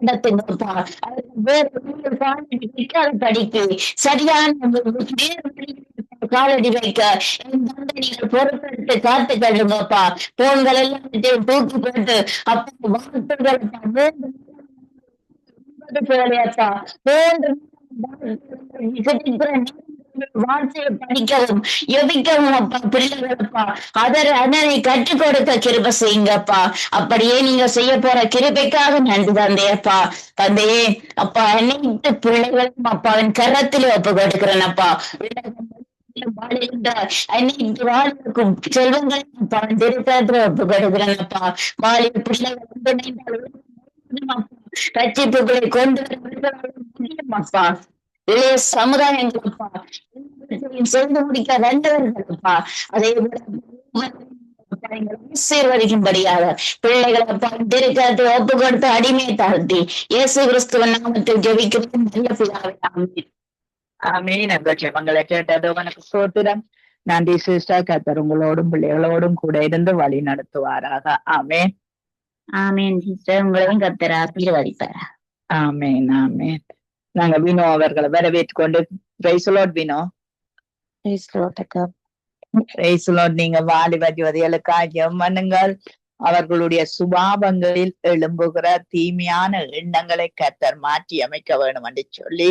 நடத்துங்கப்பா. வேற படிக்க சரியான காலடி வைக்க என் தந்தை நீங்கள் பொறுப்பெடுத்து காத்து கழுங்கப்பா. போன்கள் எல்லாம் தூக்கி போட்டு அப்பா வாழ்த்துக்கள் போலையப்பா. வார்த்தையை படிக்கவும் எவிக்கவும் அப்பா பிள்ளைகளப்பா அதனை கற்றுக் கொடுக்க கிருபை செய்யுங்கப்பா. அப்படியே நீங்க செய்ய போற கிருபைக்காக நன்றி தந்தையப்பா. தந்தையே அப்பா அனைத்து பிள்ளைகளும் அப்பாவின் கரத்திலே ஒப்பு கொடுக்கிறேன் அப்பா. அனைத்து வாழ்வுக்கும் செல்வங்களையும் அப்பா திருத்தத்துல ஒப்பு கொடுக்கிறேன் அப்பா. வாலிப பிள்ளைகள் ரட்சிப்புகளை கொண்டு அப்பா இளைய சமுதாயங்களப்பா செய்து முடிக்க வந்தவர்களப்பா. அதே ஆசீர்வதிக்கும்படியாக பிள்ளைகளை திருக்கத்தை ஒப்பு கொடுத்து அடிமையை தாழ்த்தி இயேசு கிறிஸ்துவின் நாமத்தில் ஜெபிக்கிறோம் நல்ல பிதாவே. ஆமென். ஆமென். அந்த ஜெபங்களை கேட்டது உனக்கு ஸ்தோத்திரம். நன்றி சிஸ்டர். கர்த்தர் உங்களோடும் பிள்ளைகளோடும் கூட இருந்து வழி நடத்துவாராக. ஆமென். ஆமென் சிஸ்டர். உங்களையும் கர்த்தர் ஆசீர்வதிப்பார். ஆமென். ஆமென். நாங்க வினோ அவர்களை வரவேற்று கொண்டு praise lord Vino. Praise lord. நீங்க வாலிப ஜோதிகளுக்காக ஜெபம் பண்ணுங்கள். அவர்களுடைய சுபாவங்களில் எழும்புகிற தீமையான எண்ணங்களை கர்த்தர் மாற்றி அமைக்க வேண்டும் என்று சொல்லி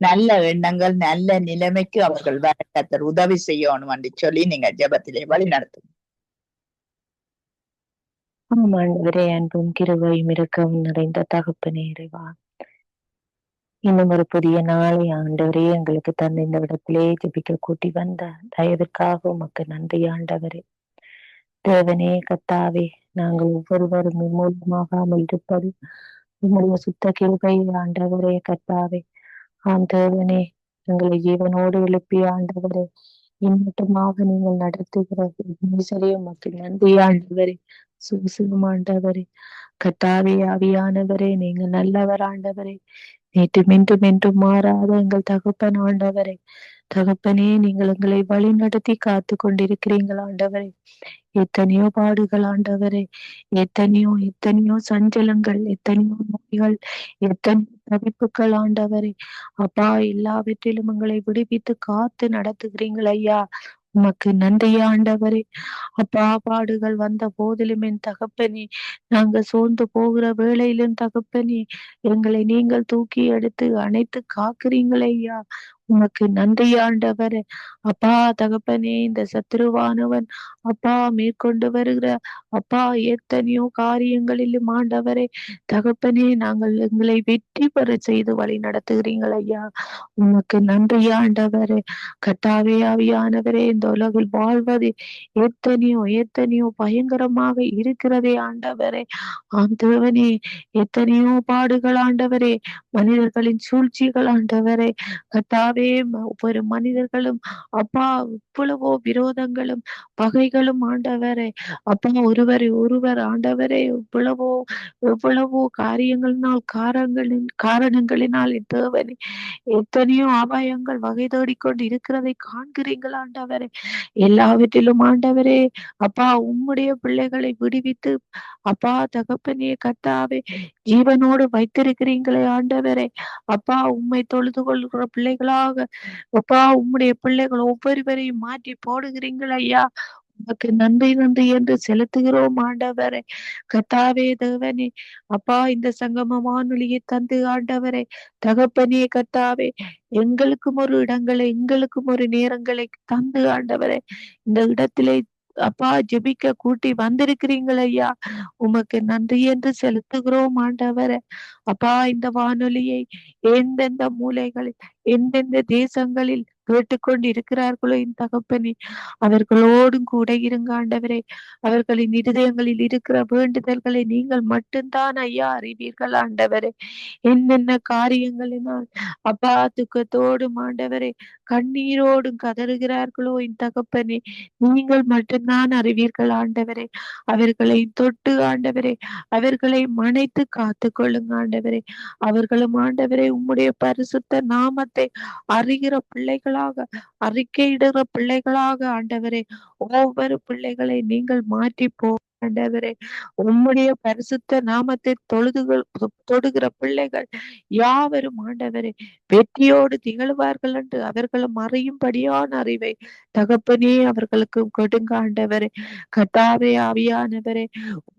நல்ல எண்ணங்கள் நல்ல நிலைமைக்கு அவர்கள் வர கர்த்தர் உதவி செய்யணும் என்று சொல்லி நீங்க ஜெபத்திலே வழி நடத்துங்க. ஆமாண்டவரே, அன்பும் கிருபையும் இரக்கமும் நிறைந்த தகப்பனே இறைவா, இன்னும் ஒரு புதிய நாளை ஆண்டவரே எங்களுக்கு தந்த இந்த இடத்திலே ஜெபிக்க கூட்டி வந்த தயவிற்காக உமக்கு நன்றி ஆண்டவரே. தேவனே கர்த்தாவே, நாங்கள் ஒவ்வொருவரும் மூலமாகாமல் இருப்பது உங்களுடைய சுத்த கிருபை ஆண்டவரே கர்த்தாவே. ஆம் தேவனே, எங்களை ஜீவனோடு எழுப்பிய ஆண்டவரே, இன்னட்டுமாக நீங்கள் நடத்துகிற உமக்கு நன்றி ஆண்டவரே. சுசுகம் ஆண்டவரே கர்த்தாவே, ஆவியானவரே நீங்க நல்லவர் ஆண்டவரே. நேற்று மீண்டும் என்றும் மாறாத எங்கள் தகப்பன் ஆண்டவரே. தகப்பனே, நீங்கள் எங்களை வழி நடத்தி காத்து கொண்டிருக்கிறீர்கள் ஆண்டவரே. எத்தனையோ பாடுகள் ஆண்டவரே, எத்தனையோ சஞ்சலங்கள், எத்தனையோ நோய்கள், எத்தனையோ தவிப்புகள் ஆண்டவரே. அப்பா, எல்லாவற்றிலும் எங்களை விடுவித்து காத்து நடத்துகிறீங்கள் ஐயா. உமக்கு நன்றி ஆண்டவரே. அப்பா, பாடுகள் வந்த போதிலும் என் தகப்பனே, நாங்க சோர்ந்து போகிற வேளையிலும் தகப்பனே, எங்களை நீங்கள் தூக்கி எடுத்து அணைத்து காக்குறீங்களே ஐயா. உமக்கு நன்றி ஆண்டவரே. அப்பா தகப்பனே, இந்த சத்துருவானவன் அப்பா மேற்கொண்டு வருகிற அப்பா எத்தனையோ காரியங்களிலும் ஆண்டவரே தகப்பனே, நாங்கள் எங்களை வெற்றி பெற செய்து வழி நடத்துகிறீங்கள் ஐயா. உமக்கு நன்றி ஆண்டவரே. கர்த்தாவே, ஆவியானவரே, இந்த உலகில் வாழ்வது எத்தனையோ பயங்கரமாக இருக்கிறதே ஆண்டவரே. ஆண்டவனே, எத்தனையோ பாடுகள் ஆண்டவரே, மனிதர்களின் சூழ்ச்சிகள் ஆண்டவரே. கர்த்தாவே, ஒவ்வொரு மனிதர்களும் அப்பா இவ்வளவோ விரோதங்களும் பகைகளும் ஆண்டவரே. அப்பா, ஒருவர் ஆண்டவரே எவ்வளவோ காரணங்களினால் தேவனே எத்தனையோ அபாயங்கள் வகை தேடிக்கொண்டு இருக்கிறதை காண்கிறீர்கள் ஆண்டவரே. எல்லாவற்றிலும் ஆண்டவரே அப்பா, உம்முடைய பிள்ளைகளை விடுவித்து அப்பா தகப்பனே கர்த்தாவே ஜீவனோடு வைத்திருக்கிறீங்களே ஆண்டவரே. அப்பா, உம்மை தொழுது கொள்கிற பிள்ளைகளாக அப்பா உம்முடைய பிள்ளைகள் ஒவ்வொருவரையும் மாற்றி போடுகிறீங்கள் ஐயா. உமக்கு நன்றி என்று செலுத்துகிறோம் ஆண்டவரே. கர்த்தாவே தேவனே, அப்பா இந்த சங்கம வானொலியை தந்து ஆண்டவரே தகப்பனே கர்த்தாவே, எங்களுக்கும் ஒரு எங்களுக்கும் ஒரு நேரங்களை தந்து ஆண்டவரே இந்த இடத்திலே அப்பா ஜெபிக்க கூட்டி வந்திருக்கிறீங்கள் ஐயா. உமக்கு நன்றி என்று செலுத்துகிறோம் ஆண்டவரே. அப்பா, இந்த வானொலியை எந்தெந்த மூலைகளில் எந்தெந்த தேசங்களில் கேட்டுக்கொண்டு இருக்கிறார்களோ என் தகப்பனே, அவர்களோடும் கூட இருங்க ஆண்டவரே. அவர்களின் இருதயங்களில் இருக்கிற வேண்டுதல்களை நீங்கள் மட்டும்தான் ஐயா அறிவீர்கள் ஆண்டவரே. என்னென்ன காரியங்களினால் அப்பா துக்கத்தோடும் ஆண்டவரே கண்ணீரோடும் கதறுகிறார்களோ என் தகப்பனே, நீங்கள் மட்டும்தான் அறிவீர்கள் ஆண்டவரே. அவர்களை தொட்டு ஆண்டவரே, அவர்களை மனைத்து காத்து கொள்ளுங்க ஆண்டவரே. அவர்களும் ஆண்டவரே உம்முடைய பரிசுத்த நாமத்தை அறிகிற பிள்ளைகளாக, அறிக்கையிடுகிற பிள்ளைகளாக ஆண்டவரே ஒவ்வொரு பிள்ளைகளை நீங்கள் மாற்றி ஆண்டவரே, உம்முடைய பரிசுத்த நாமத்தை தொடுகிற பிள்ளைகள் யாவரும் ஆண்டவரே வெற்றியோடு திகழ்வார்கள் என்று அவர்களும் அறியும்படியான அறிவை தகப்பனே அவர்களுக்கு கொடுங்க ஆண்டவரே. கர்த்தாவே ஆவியானவரே,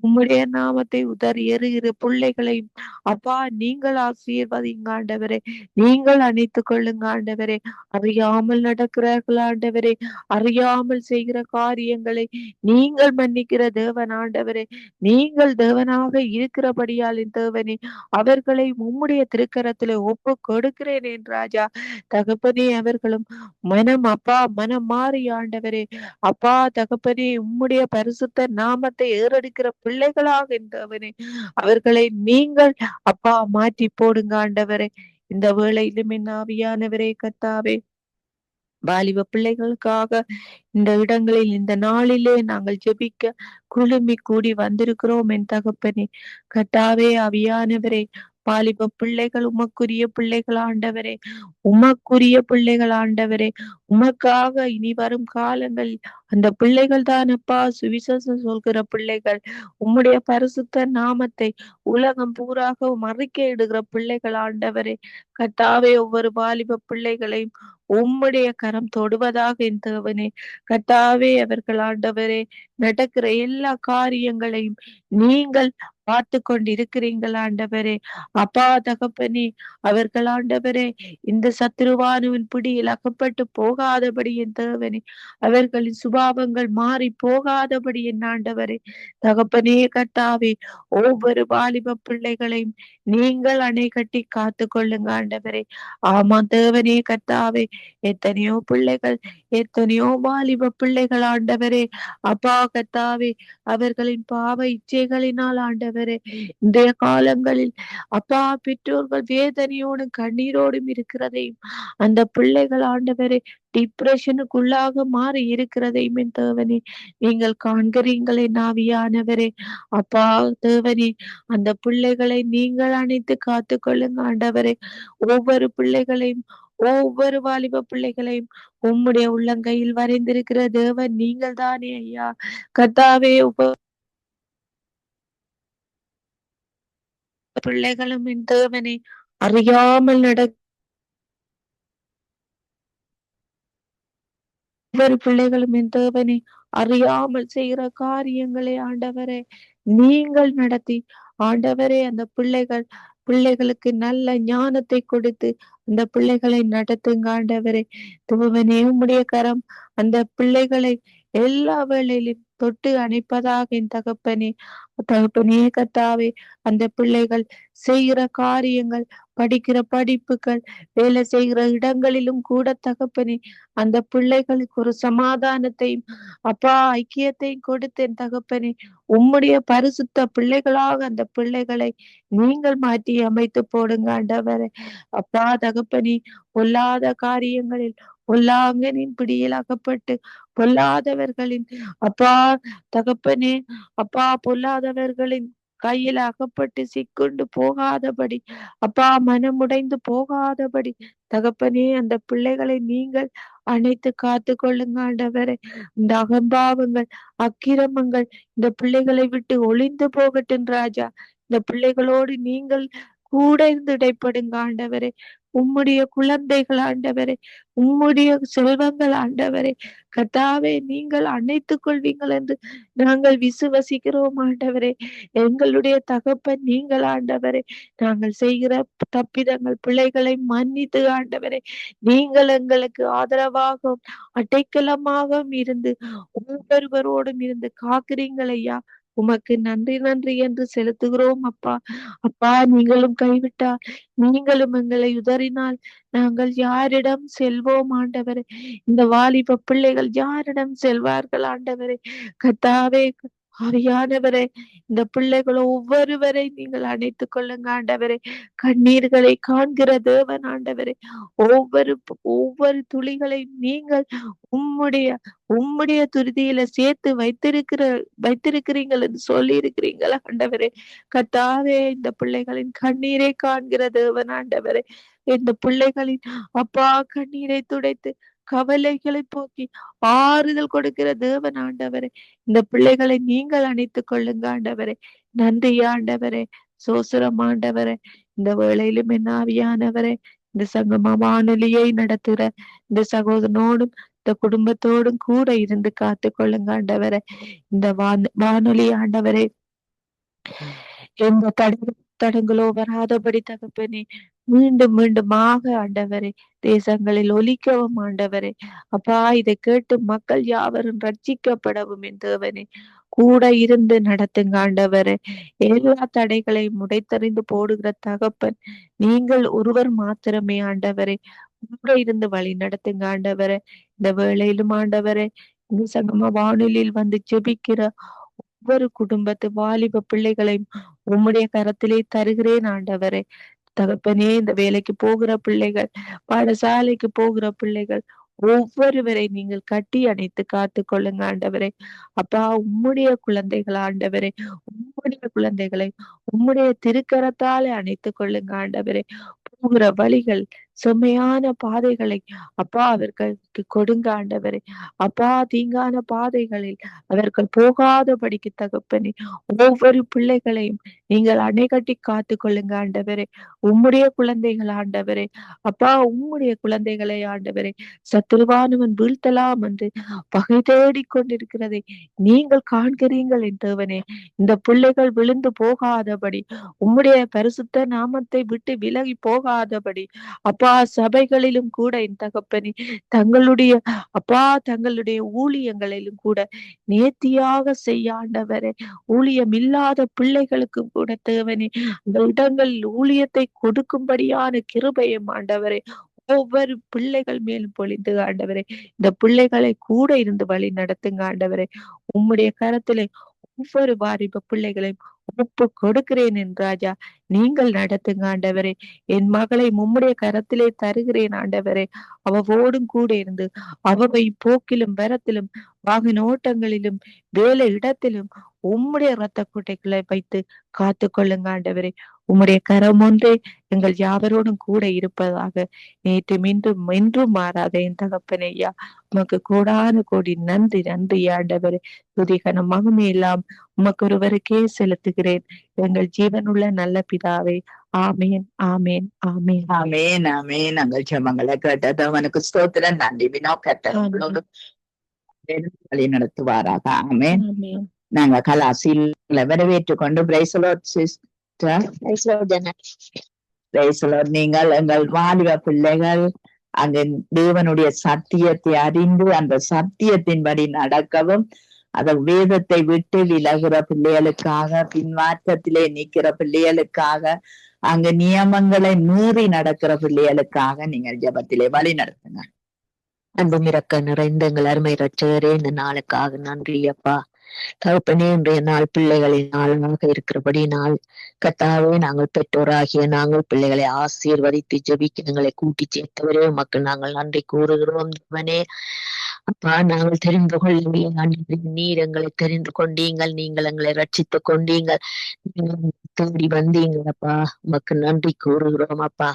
உம்முடைய நாமத்தை உதறி எறிகிற பிள்ளைகளையும் அப்பா நீங்கள் ஆசீர்வதிங்க ஆண்டவரே. நீங்கள் அணைத்துக் கொள்ளுங்க ஆண்டவரே. அறியாமல் நடக்கிறார்கள் ஆண்டவரே, அறியாமல் செய்கிற காரியங்களை நீங்கள் மன்னிக்கிற தேவன் ஆண்டவரே. நீங்கள் தேவனாக இருக்கிறபடியால் தேவனே அவர்களை உம்முடைய திருக்கரத்திலே ஒப்பு கொடுக்கிறேன் என் ராஜா. தகப்பனே அவர்களும் மனம் மாறி ஆண்டவரே அப்பா தகப்பனே உம்முடைய பரிசுத்த நாமத்தை ஏறெடுக்கிற பிள்ளைகளாக என் தேவனே அவர்களை நீங்கள் அப்பா மாற்றி போடுங்க ஆண்டவரே. இந்த வேளையிலும் என் ஆவியானவரே கர்த்தாவே, வாலிப பிள்ளைகளுக்காக இந்த இடங்களில் இந்த நாளிலே நாங்கள் ஜெபிக்க குழுமி கூடி வந்திருக்கிறோம் என் தகப்பனே. கர்த்தாவே ஆவியானவரே, வாலிப பிள்ளைகள் உமக்குரிய பிள்ளைகள் ஆண்டவரே, உமக்குரிய பிள்ளைகள் ஆண்டவரே. உமக்காக இனி வரும் காலங்கள் அந்த பிள்ளைகள் தான் அப்பா சுவிசேஷம் சொல்கிற பிள்ளைகள். உம்முடைய பரிசுத்த நாமத்தை உலகம் பூராக அறிக்கையிடுகிற பிள்ளைகள் ஆண்டவரே. கர்த்தாவே ஒவ்வொரு வாலிப பிள்ளைகளையும் உம்முடைய கரம் தொடுவதாக என் தேவனே. கர்த்தாவே அவர்கள் ஆண்டவரே நடக்கிற எல்லா காரியங்களையும் நீங்கள் பார்த்து கொண்டிருக்கிறீர்கள் ஆண்டவரே. அப்பா தகப்பனே அவர்கள் ஆண்டவரே இந்த சத்ருவானுவின் பிடியில் அகப்பட்டு போகாதபடி என் தேவனே, அவர்களின் சுபாவங்கள் மாறி போகாதபடி என் ஆண்டவரே. தகப்பனே கர்த்தாவே ஒவ்வொரு வாலிப பிள்ளைகளையும் நீங்கள் அணை கட்டி காத்து கொள்ளுங்க ஆண்டவரே. ஆமா தேவனே கர்த்தாவே, எத்தனையோ பிள்ளைகள் எத்தனையோ வாலிப பிள்ளைகள் ஆண்டவரே அப்பா கர்த்தாவே அவர்களின் பாவ இச்சைகளினால் ஆண்டவரே இன்றைய காலங்களில் அப்பா பெற்றோர்கள் வேதனையோடும் கண்ணீரோடும் இருக்கிறதையும் அந்த பிள்ளைகள் ஆண்டவரே டிப்ரெஷனுக்குள்ளாக மாறி இருக்கிறதையும் என் தேவனே நீங்கள் காண்கிறீங்களே ஆவியானவரே. அப்பா தேவனே அந்த பிள்ளைகளை நீங்கள் அணைத்து காத்து கொள்ளுங்க ஆண்டவரே. ஒவ்வொரு பிள்ளைகளையும் ஒவ்வொரு வாலிப பிள்ளைகளையும் உம்முடைய உள்ளங்கையில் வரைந்திருக்கிற தேவன் நீங்கள் தானே ஐயா. கர்த்தாவே பிள்ளைகளும் என் தேவனே அறியாமல் ஒவ்வொரு பிள்ளைகளும் என் தேவனே அறியாமல் செய்கிற காரியங்களை ஆண்டவரே நீங்கள் நடத்தி ஆண்டவரே அந்த பிள்ளைகளுக்கு நல்ல ஞானத்தை கொடுத்து அந்த பிள்ளைகளை நடத்துங்க ஆண்டவரே. தேவனே உம்முடைய கரம் அந்த பிள்ளைகளை எல்லா வேளையிலும் தொட்டு அணைப்பதாக என் தகப்பனே. தகப்பனே கர்த்தாவே அந்த பிள்ளைகள் செய்கிற காரியங்கள், படிக்கிற படிப்புகள், வேலை செய்கிற இடங்களிலும் கூட தகப்பனே அந்த பிள்ளைகளுக்கு ஒரு சமாதானத்தையும் அப்பா ஐக்கியத்தையும் கொடுத்தேன் தகப்பனே. உம்முடைய பரிசுத்த பிள்ளைகளாக அந்த பிள்ளைகளை நீங்கள் மாற்றி அமைத்து போடுங்க ஆண்டவரே. அப்பா தகப்பனே பொல்லாத காரியங்களில் பொல்லாங்கனின் பிடியில் அகப்பட்டு பொல்லாதவர்களின் அப்பா தகப்பனே அப்பா பொல்லாதவர்களின் கையில் அகப்பட்டு சிக்குண்டு போகாதபடி அப்பா மனமுடைந்து போகாதபடி தகப்பனே அந்த பிள்ளைகளை நீங்கள் அணைத்து காத்து கொள்ளுங்க ஆண்டவரே. இந்த அகம்பாவங்கள் அக்கிரமங்கள் இந்த பிள்ளைகளை விட்டு ஒளிந்து போகட்டும் ராஜா. இந்த பிள்ளைகளோடு நீங்கள் கூட இருந்து இடைப்படுங்க ஆண்டவரே. உம்முடைய குழந்தைகள் ஆண்டவரே, உம்முடைய செல்வங்கள் ஆண்டவரே. கர்த்தாவே நீங்கள் அணைத்துக் கொள்வீங்கள் என்று நாங்கள் விசுவசிக்கிறோம் ஆண்டவரே. எங்களுடைய தகப்பன் நீங்கள் ஆண்டவரே. நாங்கள் செய்கிற தப்பிதங்கள் பிள்ளைகளை மன்னித்து ஆண்டவரே நீங்கள் எங்களுக்கு ஆதரவாகவும் அடைக்கலமாகவும் இருந்து ஒவ்வொருவரோடும் இருந்து காக்கிறீங்கள் ஐயா. உமக்கு நன்றி நன்றி என்று செலுத்துகிறோம் அப்பா. அப்பா நீங்களும் கைவிட்டால் நீங்களும் எங்களை உதறினால் நாங்கள் யாரிடம் செல்வோம் ஆண்டவரே? இந்த வாலிப பிள்ளைகள் யாரிடம் செல்வார்கள் ஆண்டவரே? கர்த்தாவே ஆவியானவரே இந்த பிள்ளைகள் ஒவ்வொருவரை நீங்கள் அணைத்துக் கொள்ளுங்க ஆண்டவரே. கண்ணீர்களை காண்கிற தேவன் ஆண்டவரே. ஒவ்வொரு துளிகளை நீங்கள் உம்முடைய துருதியில சேர்த்து வைத்திருக்கிறீங்கள் என்று சொல்லி இருக்கிறீங்களா ஆண்டவரே. கர்த்தாவே இந்த பிள்ளைகளின் கண்ணீரை காண்கிற தேவன் ஆண்டவரே. இந்த பிள்ளைகளின் அப்பா கண்ணீரை துடைத்து கவலைகளை போக்கி ஆறுதல் கொடுக்கிற தேவன் ஆண்டவரே. இந்த பிள்ளைகளை நீங்கள் அணைத்துக் கொள்ளுங்க ஆண்டவரே. நன்றி ஆண்டவரே. சோசுரம் ஆண்டவரே. இந்த வேளையிலும் என் ஆவியானவரே, இந்த சங்கம வானொலியை நடத்துகிற இந்த சகோதரனோடும் இந்த குடும்பத்தோடும் கூட இருந்து காத்து கொள்ளுங்க ஆண்டவரே. இந்த வானொலி ஆண்டவரே எந்த தடங்களோ வராதபடி தகப்பனே மீண்டும் மீண்டுமாக ஆண்டவரே தேசங்களில் ஒலிக்கவும் ஆண்டவரே. அப்பா, இதை கேட்டு மக்கள் யாவரும் ரட்சிக்கப்படவும் என் தேவனே கூட இருந்து நடத்துங்க ஆண்டவரே. எல்லா தடைகளையும் உடைத்தறிந்து போடுகிற தகப்பன் நீங்கள் ஒருவர் மாத்திரமே ஆண்டவரே. கூட இருந்து வழி நடத்துங்க ஆண்டவரே. இந்த வேளையிலும் ஆண்டவரே, இந்த சங்கம வானொலியில் வந்து ஜெபிக்கிற ஒவ்வொரு குடும்பத்து வாலிப பிள்ளைகளையும் உம்முடைய கரத்திலே தருகிறேன் ஆண்டவரே. தகப்பனே, இந்த வேலைக்கு போகிற பிள்ளைகள், பாடசாலைக்கு போகிற பிள்ளைகள் ஒவ்வொருவரை நீங்கள் கட்டி அணைத்து காத்து கொள்ளுங்க ஆண்டவரே. அப்பா, உம்முடைய குழந்தைகள் ஆண்டவரே, உம்முடைய குழந்தைகளை உம்முடைய திருக்கரத்தாலே அணைத்துக் கொள்ளுங்க ஆண்டவரே. போகிற வழிகள் செம்மையான பாதைகளை அப்பா அவர்களுக்கு கொடுங்க ஆண்டவரே. அப்பா, தீங்கான பாதைகளில் அவர்கள் போகாதபடிக்கு தகப்பனே ஒவ்வொரு பிள்ளைகளையும் நீங்கள் அணை கட்டி காத்து கொள்ளுங்க ஆண்டவரே. உம்முடைய குழந்தைகள் ஆண்டவரே. அப்பா, உம்முடைய குழந்தைகளை ஆண்டவரே சத்துருவானவன் வீழ்த்தலாம் என்று பகை தேடி கொண்டிருக்கிறதை நீங்கள் காண்கிறீர்கள் என் தேவனே. இந்த பிள்ளைகள் விழுந்து போகாதபடி, உம்முடைய பரிசுத்த நாமத்தை விட்டு விலகி போகாதபடி அப்பா, சபைகளிலும் கூட என் தகப்பனே தங்களுடைய அப்பா தங்களுடைய ஊழியங்களிலும் கூட நேர்த்தியாக செய்ய ஆண்டவரே. ஊழியம் இல்லாத பிள்ளைகளுக்கும் கூட தேவனே அந்த இடங்களில் ஊழியத்தை கொடுக்கும்படியான கிருபையும் ஆண்டவரே ஒவ்வொரு பிள்ளைகள் மேலும் பொழிந்து ஆண்டவரே. இந்த பிள்ளைகளை கூட இருந்து வழி நடத்துங்க ஆண்டவரே. உம்முடைய கரத்திலே ஒவ்வொரு வாலிப பிள்ளைகளையும் ஒப்பு கொடுக்கிறேன் என் ராஜா. நீங்கள் நடத்துங்க ஆண்டவரே. என் மகளை உம்முடைய கரத்திலே தருகிறேன் ஆண்டவரே. அவவோடும் கூட இருந்து அவவை போக்கிலும் வரத்திலும் வாகன ஓட்டங்களிலும் வேலை இடத்திலும் உம்முடைய இரத்த கோட்டைகளை வைத்து காத்து கொள்ளுங்க ஆண்டவரே. உம்முடைய கரம் ஒன்றே எங்கள் யாவரோடும் கூட இருப்பதாக நேற்று மீண்டும் என்றும் மாறாத என் தகப்பனே ஐயா, உமக்கு கோடான கோடி நன்றி நன்றி ஆண்டவரே. துதிகன மகமே எல்லாம் உமக்கு ஒருவருக்கே செலுத்துகிறேன் எங்கள் ஜீவனுள்ள நல்ல பிதாவே. ஆமேன் ஆமேன் ஆமேன் ஆமேன் ஆமேன். நாங்கள் ஜெபங்களை கேட்டது அவனுக்கு ஸ்தோத்திரம். நன்றி. வினோ கட்டளோடு வழி நடத்துவாராக. ஆமேன். ஆமேன். நாங்க கலாசில் வரவேற்றுக் கொண்டு நீங்கள் எங்கள் வாலிப பிள்ளைகள் அங்கு தேவனுடைய சத்தியத்தை அறிந்து அந்த சத்தியத்தின்படி நடக்கவும், அத வேதத்தை விட்டு விலகுற பிள்ளைகளுக்காக, பின்மாற்றத்திலே நிக்கிற பிள்ளைகளுக்காக, அங்கு நியமங்களை மீறி நடக்கிற பிள்ளைகளுக்காக நீங்கள் ஜெபத்திலே வழி நடத்துங்க. அன்பும் இரக்க நிறைந்த எங்கள் அருமை இரட்சகரே, இந்த நாளுக்காக நன்றி அப்பா. தகப்பனே, இன்றைய நாள் பிள்ளைகளின் நாளாக இருக்கிறபடி நாள் கர்த்தாவே, நாங்கள் பெற்றோராகிய நாங்கள் பிள்ளைகளை ஆசீர்வதித்து ஜெபிக்க எங்களை கூட்டி சேர்த்தவரே உமக்கு நாங்கள் நன்றி கூறுகிறோம். தேவனே அப்பா, நாங்கள் தெரிந்து கொள்ளவில்லை ஆண்டவரே, நீர் எங்களை தெரிந்து கொண்டீங்கள், நீங்கள் எங்களை ரட்சித்துக் கொண்டீங்கள், தேடி வந்தீங்களப்பா. உமக்கு நன்றி கூறுகிறோம் அப்பா.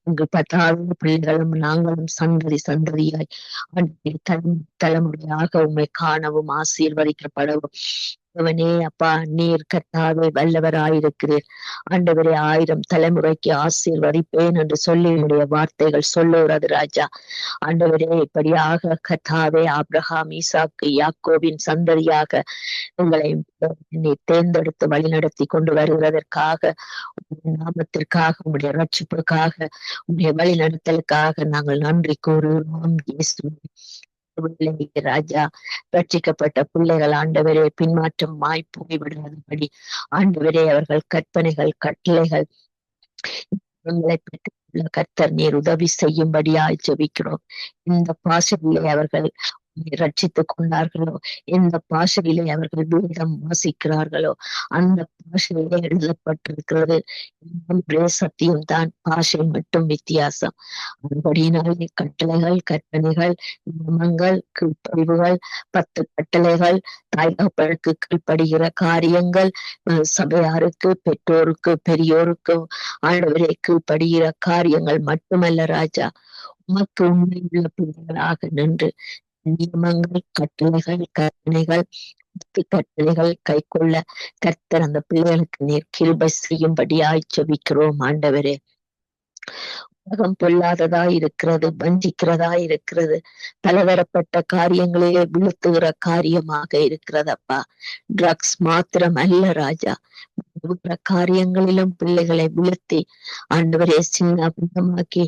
எங்கள் 10வது பிள்ளைகளும் நாங்களும் சந்ததி சந்ததியாய் தலைமுறையாக உண்மை காணவும் ஆசீர்வதிக்கப்படவும் அவனே அப்பா, நீர் கர்த்தாவே வல்லவராயிருக்கிறீர் ஆண்டவரே. 1000 தலைமுறைக்கு ஆசீர்வதிப்பேன் என்று சொல்லி என்னுடைய வார்த்தைகள் சொல்லுகிறது ராஜா. ஆண்டவரே, இப்படியாக கர்த்தாவே ஆபிரகாம், ஈசாக்கு, யாக்கோபின் சந்ததியாக உங்களை தேர்ந்தெடுத்து வழிநடத்தி கொண்டு வருகிறதற்காக, நாமத்திற்காக, உங்களுடைய ரட்சிப்புக்காக, உங்களுடைய வழிநடத்தலுக்காக நாங்கள் நன்றி கூறுகிறோம் ராஜா. ரட்சிக்கப்பட்ட பிள்ளைகள் ஆண்டவரே பின்மாற்றமாய் போய்விடாதபடி ஆண்டவரே அவர்கள் கற்பனைகள் கட்டளைகள் பெற்றுள்ள கர்த்தர் நீர் உதவி செய்யும்படியாய் ஜெபிக்கிறோம். இந்த பாசையிலே அவர்கள் ரட்சித்துக் கொண்டார்களோ, எந்த பாஷையிலே அவர்கள் வேதம் வாசிக்கிறார்களோ அந்த பாஷையிலே எழுதப்பட்டிருக்கிறது ஒரே சத்தியம்தான், பாஷை மட்டும் வித்தியாசம். அதுபடியினாலே கட்டளைகள், கற்பனைகள், நியமங்கள், கீழ்ப்படிவுகள், 10 கட்டளைகள், தாய்தகப்பனுக்கு கீழ்ப்படுகிற காரியங்கள், சபையாருக்கு, பெற்றோருக்கு, பெரியோருக்கு ஆண்டவரே கீழ்ப்படுகிற காரியங்கள் மட்டுமல்ல ராஜா, உமக்கு உண்மையுள்ள பிள்ளைகளாக நின்று நியமங்கள், கட்டளைகள், கற்பனைகள், கட்டளைகள் கைக்கொள்ள கர்த்தர் அந்த பிள்ளைகளுக்கு நீர் கிருபை செய்யும்படியாய் ஜெபிக்கிறோம் ஆண்டவரே. உலகம் பொல்லாததா இருக்கிறது, வஞ்சிக்கிறதா இருக்கிறது, பலதரப்பட்ட காரியங்களிலே வீழ்த்துகிற காரியமாக இருக்கிறதப்பா. ட்ரக்ஸ் மாத்திரம் அல்ல ராஜா, காரியங்களிலும் பிள்ளைகளை வீழ்த்தி ஆண்டவரே சின்ன பின்னமாக்கி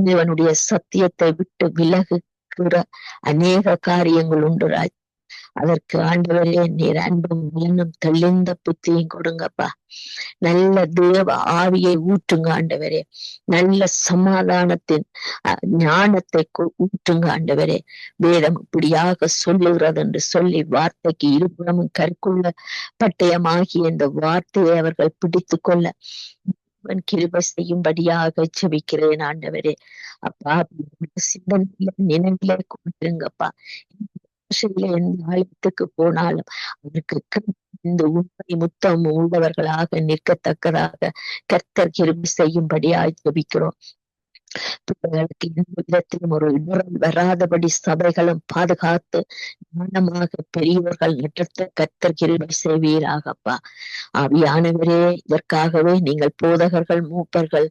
தேவனுடைய சத்தியத்தை விட்டு விலகுகிற அநேக காரியங்கள் உண்டு ராஜா. அதற்கு ஆண்டவரே நீர் அன்பும் இன்னும் தெளிந்த புத்தியும் கொடுங்கப்பா. நல்ல தேவ ஆவியை ஊற்றுங்க ஆண்டவரே. நல்ல சமாதானத்தின் ஞானத்தை ஊற்றுங்க ஆண்டவரே. வேதம் இப்படியாக சொல்லுகிறது என்று சொல்லி வார்த்தைக்கு இருபுறமும் கற்குள்ள பட்டயமாகிய இந்த வார்த்தையை அவர்கள் பிடித்து கொள்ள கிருபை செய்யும்படியாக ஜெபிக்கிறேன் ஆண்டவரே. அப்பா சிந்தனையில நினைவிலே கொண்டிருங்கப்பா. எந்த ஆலயத்துக்கு போனாலும் அதற்கு இந்த உண்மை முத்தம் உள்ளவர்களாக நிற்கத்தக்கதாக கர்த்தர் கிருபை செய்யும்படியாய் ஜெபிக்கிறோம். பிள்ளைகளுக்கு எந்த விதத்திலும் ஒரு இடரல் வராதபடி சபைகளும் பாதுகாத்து ஞானமாக பெரியவர்கள் நட்டத்தை கர்த்தர் கிருபை செய்வீராகப்பா. ஆவியானவரே, இதற்காகவே நீங்கள் போதகர்கள், மூப்பர்கள்,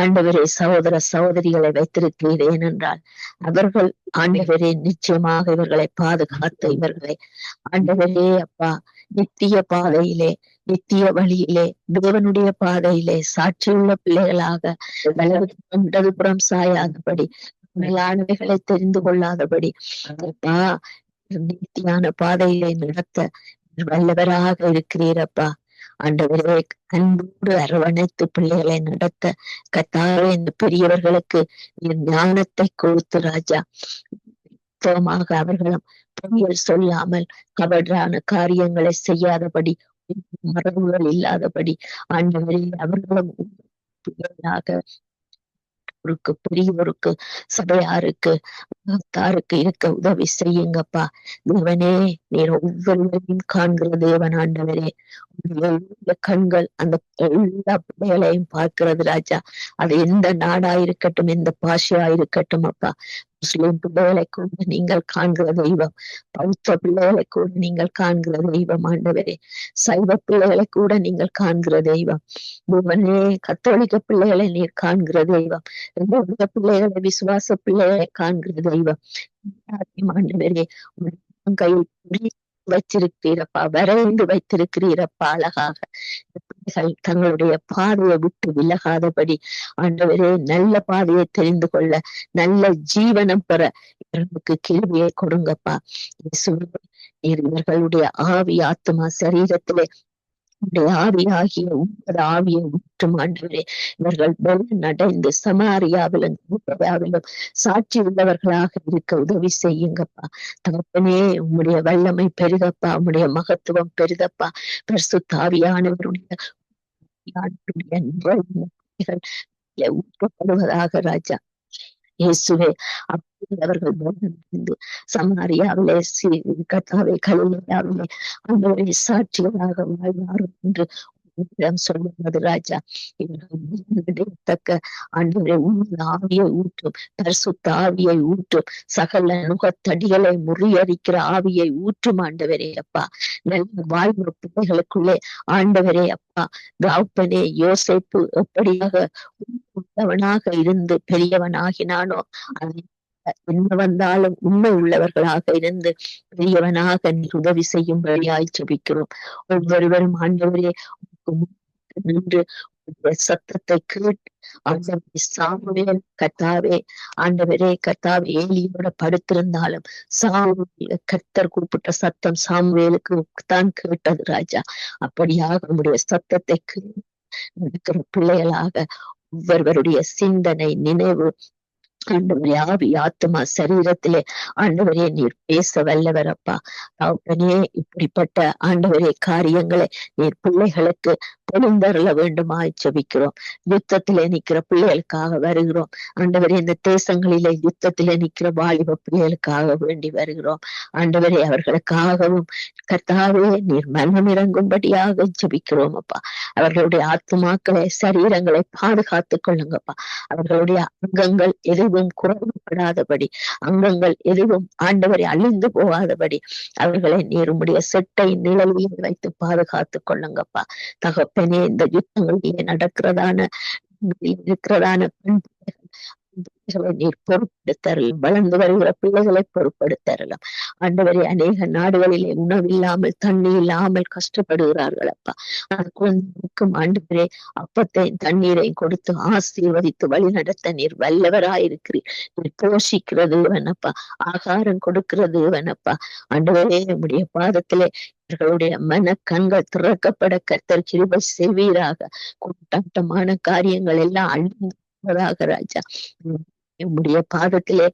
ஆண்டவரே சகோதர சகோதரிகளை வைத்திருக்கிறீர். ஏனென்றால் அவர்கள் ஆண்டவரே நிச்சயமாக இவர்களை பாதுகாத்து இவர்களை ஆண்டவரே அப்பா நித்திய பாதையிலே, நித்திய வழியிலே, தேவனுடைய பாதையிலே சாட்சியுள்ள பிள்ளைகளாக வலதுபுறம் இடதுபுறம் சாயாதபடி, மேலானவைகளை தெரிந்து கொள்ளாதபடி அப்பா நித்தியான பாதையிலே நடத்த வல்லவராக இருக்கிறீரப்பா. ஆண்டவரே அன்போடு அரவணைத்து பிள்ளைகளை நடத்த கர்த்தாவே இந்த பெரியவர்களுக்கு ஞானத்தை கொடுத்து ராஜா அவர்களும் பொய்யல் சொல்லாமல் கபடான காரியங்களை செய்யாதபடி, மரபுகள் இல்லாதபடி ஆண்டவரே அவர்களும் பெரியவருக்கு சபையாருக்கு இருக்க உதவி செய்யுங்கப்பா. தேவனே நீர் ஒவ்வொருவரையும் காண்கிற தேவன் ஆண்டவரே. கண்கள் அந்த எல்லா பிள்ளைகளையும் பார்க்கிறது ராஜா. அது எந்த நாடா இருக்கட்டும், எந்த பாஷையா இருக்கட்டும் அப்பா. முஸ்லிம் பிள்ளைகளை கூட நீங்கள் காண்கிற தெய்வம், பௌத்த பிள்ளைகளை கூட நீங்கள் காண்கிற தெய்வம் ஆண்டவரே. சைவ பிள்ளைகளை கூட நீங்கள் காண்கிற தெய்வம் தேவனே. கத்தோலிக்க பிள்ளைகளை நீர் காண்கிற தெய்வம், பிள்ளைகளை விசுவாச பிள்ளைகளை காண்கிற தெய்வம் ஆண்டவரே. கையில் வச்சிருக்கிறீரப்பா, வரைந்து வைத்திருக்கிறீரப்பா அழகாக. பிள்ளைகள் தங்களுடைய பாதையை விட்டு விலகாதபடி ஆண்டவரே நல்ல பாதையை தெரிந்து கொள்ள, நல்ல ஜீவனம் பெற இவர்களுக்கு கிருபையை கொடுங்கப்பா. இவர்களுடைய ஆவி ஆத்மா சரீரத்திலே ஆவியாகிய உங்களது ஆவியை ஊற்றும் ஆண்டவரே. இவர்கள் நடைந்து சமாரியாவிலும் சாட்சி உள்ளவர்களாக இருக்க உதவி செய்யுங்கப்பா. தகப்பனே உம்முடைய வல்லமை பெருகப்பா, உம்முடைய மகத்துவம் பெருகப்பா. பரிசுத்த ஆவியானவருடைய ஊற்றப்படுவதாக ராஜா இயேசுவே. அப்படி அவர்கள் சமாரியாவிலே கர்த்தாவே கலிலேயாவிலே ஆண்டவரே சாட்சிகளாக வாழ்வார்கள் என்று சொல்லுவது ராஜா. இவர்கள் ஆண்டவரை ஆவியை ஊற்றும், பரிசுத்த ஆவியை ஊற்றும், சகல நுகத்தடிகளை முறியடிக்கிற ஆவியை ஊற்றும் ஆண்டவரே அப்பா. நல்ல வாழ்வு பிள்ளைகளுக்குள்ளே ஆண்டவரே அப்பா. தாப்பனே யோசேப்பு எப்படியாக உள்ளவனாக இருந்து பெரியவனாகினானோ, என்ன வந்தாலும் உண்மை உள்ளவர்களாக இருந்து பெரியவனாக நீ உதவி செய்யும்படியாய் ஜெபிக்கிறோம். ஒவ்வொருவரும் ஆண்டவரே நின்று சத்தத்தை கேட்டு ஆண்டவரே சாமுவேல் கர்த்தாவே ஆண்டவரே கர்த்தாவே ஏலியோட படுத்திருந்தாலும் கர்த்தர் கூப்பிட்ட சத்தம் சாமுவேலுக்கு தான் கேட்டது ராஜா. அப்படியாக நம்முடைய சத்தத்தை நடக்கிற பிள்ளைகளாக ஒவ்வொருவருடைய சிந்தனை நினைவு ஆண்டவரே ஆவி ஆத்மா சரீரத்திலே ஆண்டவரே நீர் பேச வல்லவரப்பா. அவனே இப்படிப்பட்ட ஆண்டவரே காரியங்களை நீர் பிள்ளைகளுக்கு பொழிந்தருள வேண்டுமாய் ஜெபிக்கிறோம். யுத்தத்திலே நிக்கிற பிள்ளைகளுக்காக வருகிறோம் ஆண்டவரே. இந்த தேசங்களிலே யுத்தத்திலே நிக்கிற வாலிப பிள்ளைகளுக்காக வேண்டி வருகிறோம் ஆண்டவரே. அவர்களுக்காகவும் கர்த்தாவே நீர் மனம் இறங்கும்படியாக ஜெபிக்கிறோம் அப்பா. அவர்களுடைய ஆத்மாக்களை சரீரங்களை பாதுகாத்துக் கொள்ளுங்கப்பா. அவர்களுடைய அங்கங்கள் எது எதுவும் குறைவுபடாதபடி, அங்கங்கள் எதுவும் ஆண்டவரை அழிந்து போகாதபடி அவர்களை நீர் உம்முடைய செட்டை நிழலில் வைத்து பாதுகாத்துக் கொள்ளுங்கப்பா. தகப்பனே, இந்த யுத்தங்களிலே இருக்கிறதான பெண் பிள்ளைகளை நீர் பொறுப்படுத்தரலாம். வளர்ந்து வருகிற பிள்ளைகளை பொறுப்படுத்தரலாம். ஆண்டவரே, அநேக நாடுகளிலே உணவில்லாமல் தண்ணி இல்லாமல் கஷ்டப்படுகிறார்கள் அப்பா. அந்த குழந்தைகளுக்கும் ஆண்டவரே அப்பத்தையும் தண்ணீரையும் கொடுத்து ஆசீர்வதித்து வழி நடத்த நீர் வல்லவராயிருக்கிறீர். நீர் போஷிக்கிற தேவனப்பா, ஆகாரம் கொடுக்கிற தேவனப்பா. ஆண்டவரே, உம்முடைய பாதத்திலே இவர்களுடைய மன கண்கள் திறக்கப்பட கர்த்தர் கிருபை செய்வீராக. கூட்டாட்டமான காரியங்கள் எல்லாம் அழிந்ததாக ராஜா. உம்முடைய பாதத்திலே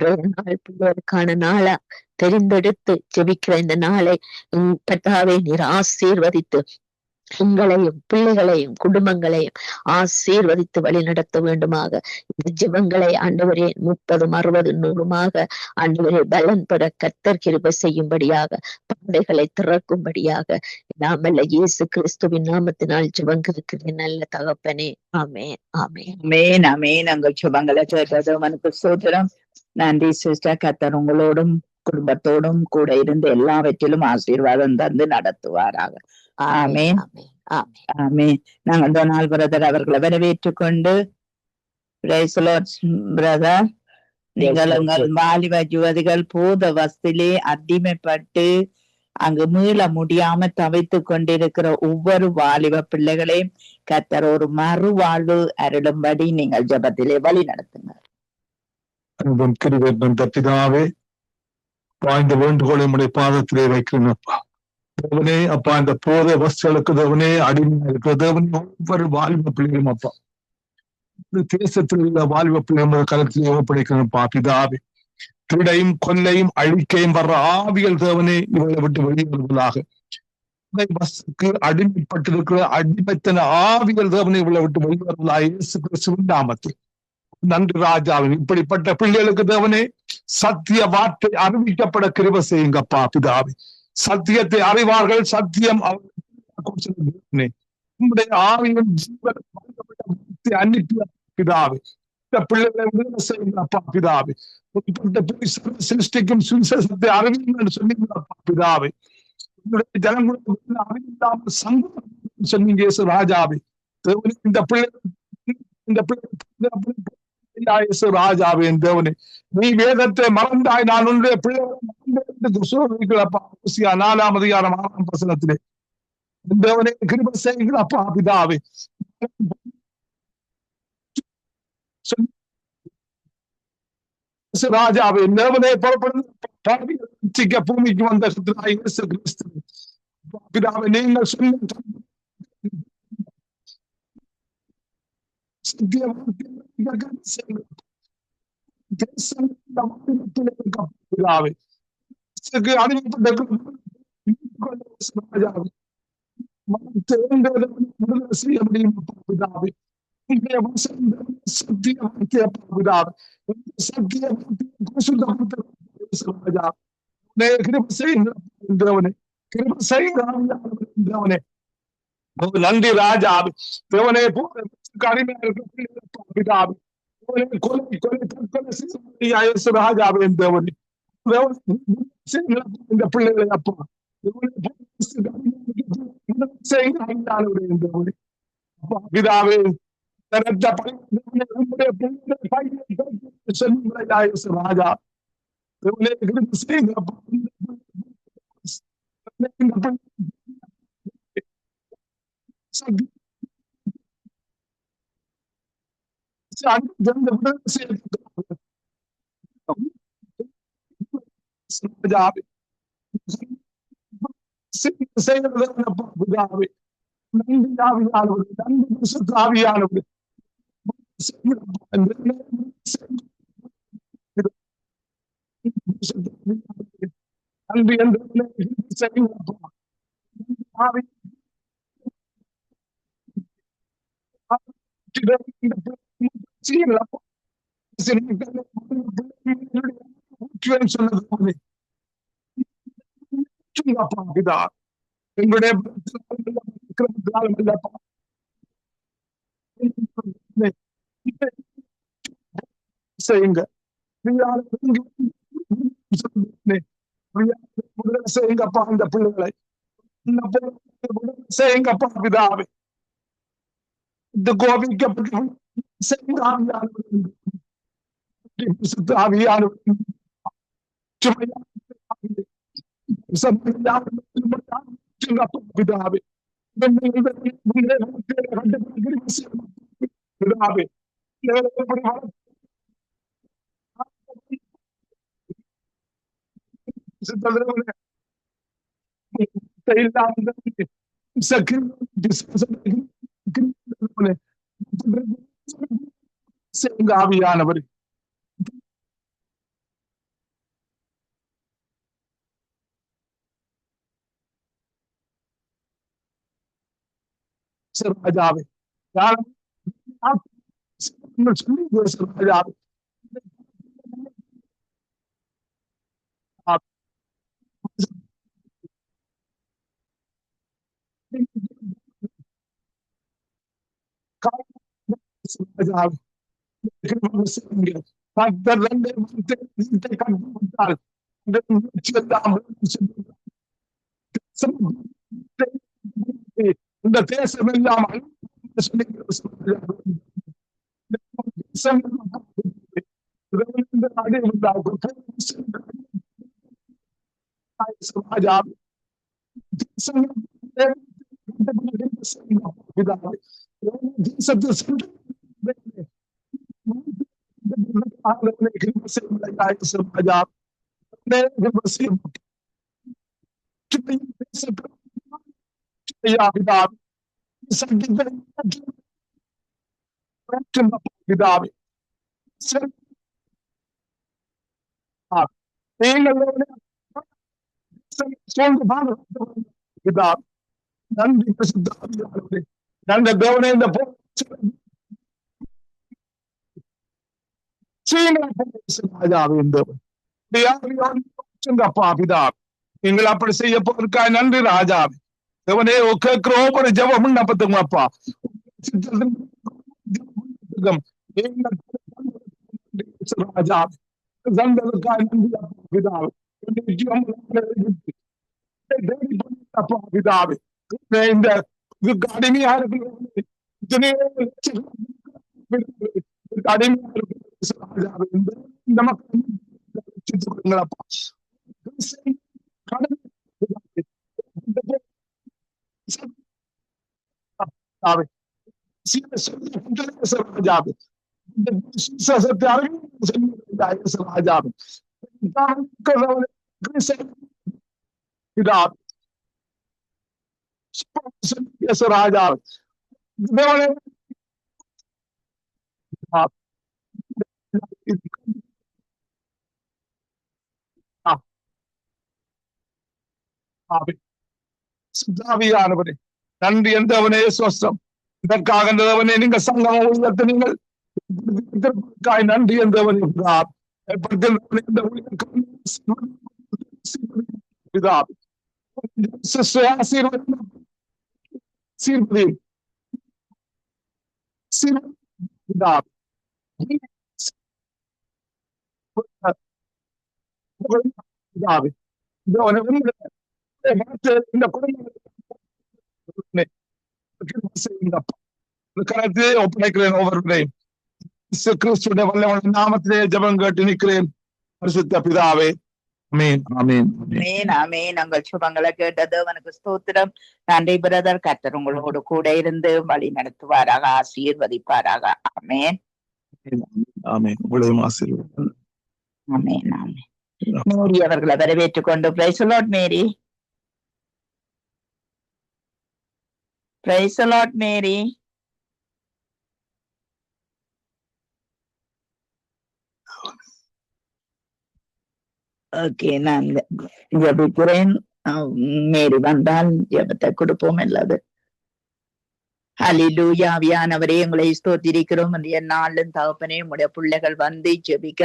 நாள் பிள்ளைகளுக்கான நாளா தெரிந்தெடுத்து ஜெபிக்கிற இந்த நாளை கர்த்தாவே நீர் ஆசீர்வதித்து எங்களையும் பிள்ளைகளையும் குடும்பங்களையும் ஆசீர்வதித்து வழி நடத்த வேண்டுமாக. இந்த ஜெபங்களை ஆண்டவரே 30, 60, 100 ஆண்டவரே பலன்பட கர்த்தர் கிருபை செய்யும்படியாக, பாதைகளை திறக்கும்படியாக நாமல்ல இயேசு கிறிஸ்துவின் நாமத்தினால் ஜெபங்கிருக்கிறேன் நல்ல தகப்பனே. ஆமென், ஆமென், ஆமென், ஆமென். உங்கள் ஜெபங்களை கேட்டது உமக்கு ஸ்தோத்திரம். நன்றி சிஸ்டர். கர்த்தர் உங்களோடும் குடும்பத்தோடும் கூட இருந்து எல்லாவற்றிலும் ஆசீர்வாதம் தந்து நடத்துவாராக. ஆமென், ஆமென், ஆமென். ஆமென். நாங்கள் டொனால்ட் பிரதர் அவர்களை வரவேற்றுக் கொண்டு, பிரைஸ் தி லார்ட் பிரதர், நீங்கள் உங்கள் வாலிப யுவதிகள் போத வஸ்திலே அடிமைப்பட்டு அங்கு மீள முடியாம தவித்துக் கொண்டிருக்கிற ஒவ்வொரு வாலிப பிள்ளைகளையும் கர்த்தர் ஒரு மறுவாழ்வு அருளும்படி நீங்கள் ஜெபத்திலே வழி நடத்துங்க. பிதாவே, இந்த வேண்டுகோளை உடைய பாதத்திலே வைக்கிறேன் அப்பா. தேவனே அப்பா, இந்த போத வஸ்துகளுக்கு தேவனே அடிமையா இருக்கிற தேவனே ஒவ்வொரு வாலிப பிள்ளைகளும் அப்பா, இந்த தேசத்தில் உள்ள வாலிப பிள்ளைகள் கருத்தில் ஒப்படைக்கிறப்பா பிதாவே. திருடையும் கொல்லையும் அழிக்கையும் வர்ற ஆவியல் தேவனே இவர்களை விட்டு வெளிவருவதாக. வஸ்துக்கு அடிமைப்பட்டிருக்கிற அடிமைத்தன ஆவியல் தேவனே இவர்களை விட்டு வெளிவருவதாக இயேசு கிறிஸ்துவின் நாமத்தில். நன்றி ராஜாவின் இப்படிப்பட்ட பிள்ளைகளுக்கு தேவனே சத்திய வார்த்தை அறிவிக்கப்பட கிருபை செய்யுங்கப்பா பிதாவே. சத்தியத்தை அறிவார்கள், சத்தியம் உங்களுடைய ஆவியின் ஜீவன் அனுப்பிய பிதாவே. இந்த பிள்ளைகளை விடுதலை செய்யுங்கப்பா பிதாவே. சிருஷ்டிக்கும் சுவிசேஷத்தை அறிவிங்க சொன்னீங்கப்பா பிதாவே. உங்களுடைய ஜனங்களுக்கு அறிவில்லாமல் சங்கம் சொன்னீங்க ராஜாவே. இந்த பிள்ளை ராஜாவே தேவனே, நீ வேதத்தை மறந்தாய், நான் உன்னுடைய பிள்ளைகளப்பா 4ஆம் அதிகாரம் 6ஆம் வசனத்திலே தேவனே கிருபை செய்யுங்களப்பா பிதாவே. ராஜாவே தேவனே புறப்படுத்த பூமிக்கு வந்த இயேசு கிறிஸ்து பிதாவே, நீங்கள் சொன்ன செய்ய முடியும் பிதாவே. நன்றி ராஜாவே. தேவனே அடிமையா இருக்க பிதாவே. ராஜாவே தேவனே, இந்த பிள்ளைகளை அப்பா பிதாவே ராஜா எங்களுடைய செய்யுங்க செய்யுங்கப்பா அந்த பிள்ளைகளை செய்யுங்கப்பா பிதாவே இந்த கோபிக்கப்பட்ட பிதாவே பிதாவே ஆவியானவர் ராஜாவே ராஜாவே இந்த தேசம் எல்லாம் பிதாவே நன்றி நல்ல தேவனே இந்த பிதா நீங்கள் அப்படி செய்ய போவதற்காக நன்றி ராஜாவே தேவனே கேட்கிறோம் ஒரு ஜெபம் விண்ணப்பத்துங்க அப்பா ராஜா சந்ததுக்காக நன்றி பிதாவே அப்பா பிதாவே இந்த இதுக்கு அடிமையா இருக்கிற அடிமையா இருக்கிற இந்த மக்கள் அப்பா ராஜா சுதாவியானவரே நன்றி என்றவனே சுவஸ்தம் இதற்காக என்றவனே நீங்க சங்கம் ஊழியத்தை நீங்கள் நன்றி என்றவனே இந்த கருத்தை ஒப்படைக்கிறேன் ஒவ்வொருவரையும் கிறிஸ்துடைய வல்லவன் நாமத்திலே ஜெபம் கேட்டு நிற்கிறேன் பரிசுத்த பிதாவே ஆமென் ஆமென் ஆமென் ஆமென். உங்கள் சுபங்களை கேட்டது அவனுக்கு ஸ்தோத்திரம். நன்றி பிரதர். கர்த்தர் உங்களோடு கூட இருந்து வழி நடத்துவாராக, ஆசீர்வதிப்பாராக. ஆமென் ஆமென். உங்களையும் ஆசீர்வதிப்பார். ஆமென் ஆமென். மேரி அவர்களை வரவேற்றுக் கொண்டு praise the lord Mary. Praise the lord Mary. Okay, நான் ஜெபிக்கிறேன். மேரி வந்தால் ஜெபத்தை கொடுப்போம். அல்லது ஹல்லேலூயா. ஆவியானவரே உங்களை ஸ்தோத்திரிக்கிறோம். அந்த நாளும் தகப்பனே உங்களுடைய பிள்ளைகள் வந்து ஜெபிக்க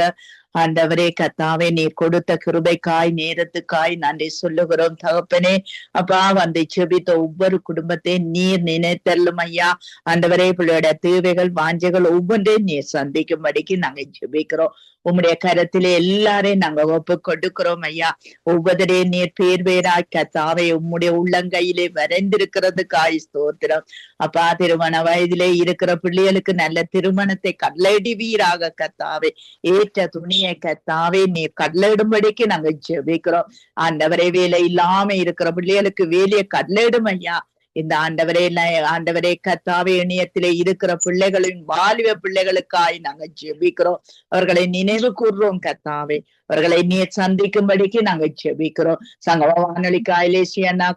ஆண்டவரே கத்தாவே நீர் கொடுத்த கிருபைக்காய் நேரத்துக்காய் நன்றி சொல்லுகிறோம் தகப்பனே. அப்பா வந்து செபித்த ஒவ்வொரு குடும்பத்தை நீர் நினைத்தள்ளும் ஐயா. ஆண்டவரே பிள்ளையோட தேவைகள் வாஞ்சைகள் ஒவ்வொன்றையும் நீர் சந்திக்கும்படிக்கு நாங்க ஜெபிக்கிறோம். உம்முடைய கரத்திலே எல்லாரையும் நாங்க ஒப்பு கொடுக்கிறோம் ஐயா. ஒவ்வொருவரையும் நீர் பேர் பேராய் கத்தாவே உம்முடைய உள்ளங்கையிலே வரைந்திருக்கிறதுக்காய் ஸ்தோத்திரம். அப்பா திருமண வயதிலே இருக்கிற பிள்ளைகளுக்கு நல்ல திருமணத்தை கட்டளையிடுவீராக கத்தாவே. ஏற்ற துணியை கத்தாவே நீர் கட்டளையிடும்படிக்கு நாங்க ஜெபிக்கிறோம். ஆண்டவரே வேலை இல்லாம இருக்கிற பிள்ளைகளுக்கு வேலையை கட்டளையிடும் ஐயா. இந்த ஆண்டவரே கத்தாவே இணையத்திலே இருக்கிற பிள்ளைகளின் வாலிப பிள்ளைகளுக்காய் நாங்க ஜெபிக்கிறோம். அவர்களை நினைவு கூர்றோம் கத்தாவே. அவர்களை நீர் சந்திக்கும்படிக்கு நாங்க ஜெபிக்கிறோம். சங்கம வானொலிக்காய் லேசியானா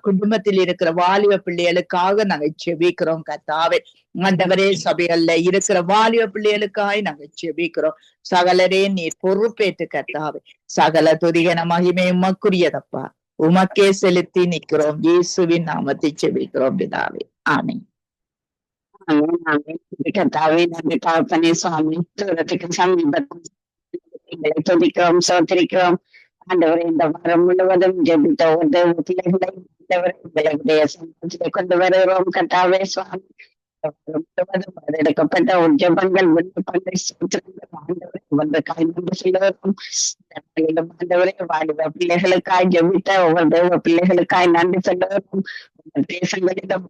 குடும்பத்தில் இருக்கிற வாலிப பிள்ளைகளுக்காக நாங்க ஜெபிக்கிறோம் கத்தாவே. ஆண்டவரே சபைகள்ல இருக்கிற வாலிப பிள்ளைகளுக்காய் நாங்க ஜெபிக்கிறோம். சகலரே நீர் பொறுப்பேற்று கத்தாவே. சகல துதிகன மகிமை உமக்குரியதப்பா. உமக்கே செலுத்தி நிற்கிறோம். இயேசுவின் நாமத்தை ஜெபிக்கிறோம் பிதாவே. ஆமென். கர்த்தாவே நன்றி தகப்பனே சுவாமி. தூரத்துக்கு சமீபத்தில் துதிக்கிறோம் சோத்திரிக்கிறோம். ஆண்டவரே இந்த வாரம் முழுவதும் ஜெபித்த ஒவ்வொரு பிள்ளைகளை உங்களுடைய சமூகத்திலே கொண்டு வருகிறோம் கர்த்தாவே சுவாமி. எடுக்கப்பட்ட ஜெபங்கள் விண்ணப்பங்கள் ஆண்டவரை வந்து காய்ந்து செல்வதும் ஆண்டவரே வாலிப பிள்ளைகளுக்காய் ஜெபித்த ஒவ்வொரு தேவ பிள்ளைகளுக்காய் நன்றி செல்வதும் தேசங்களிடம்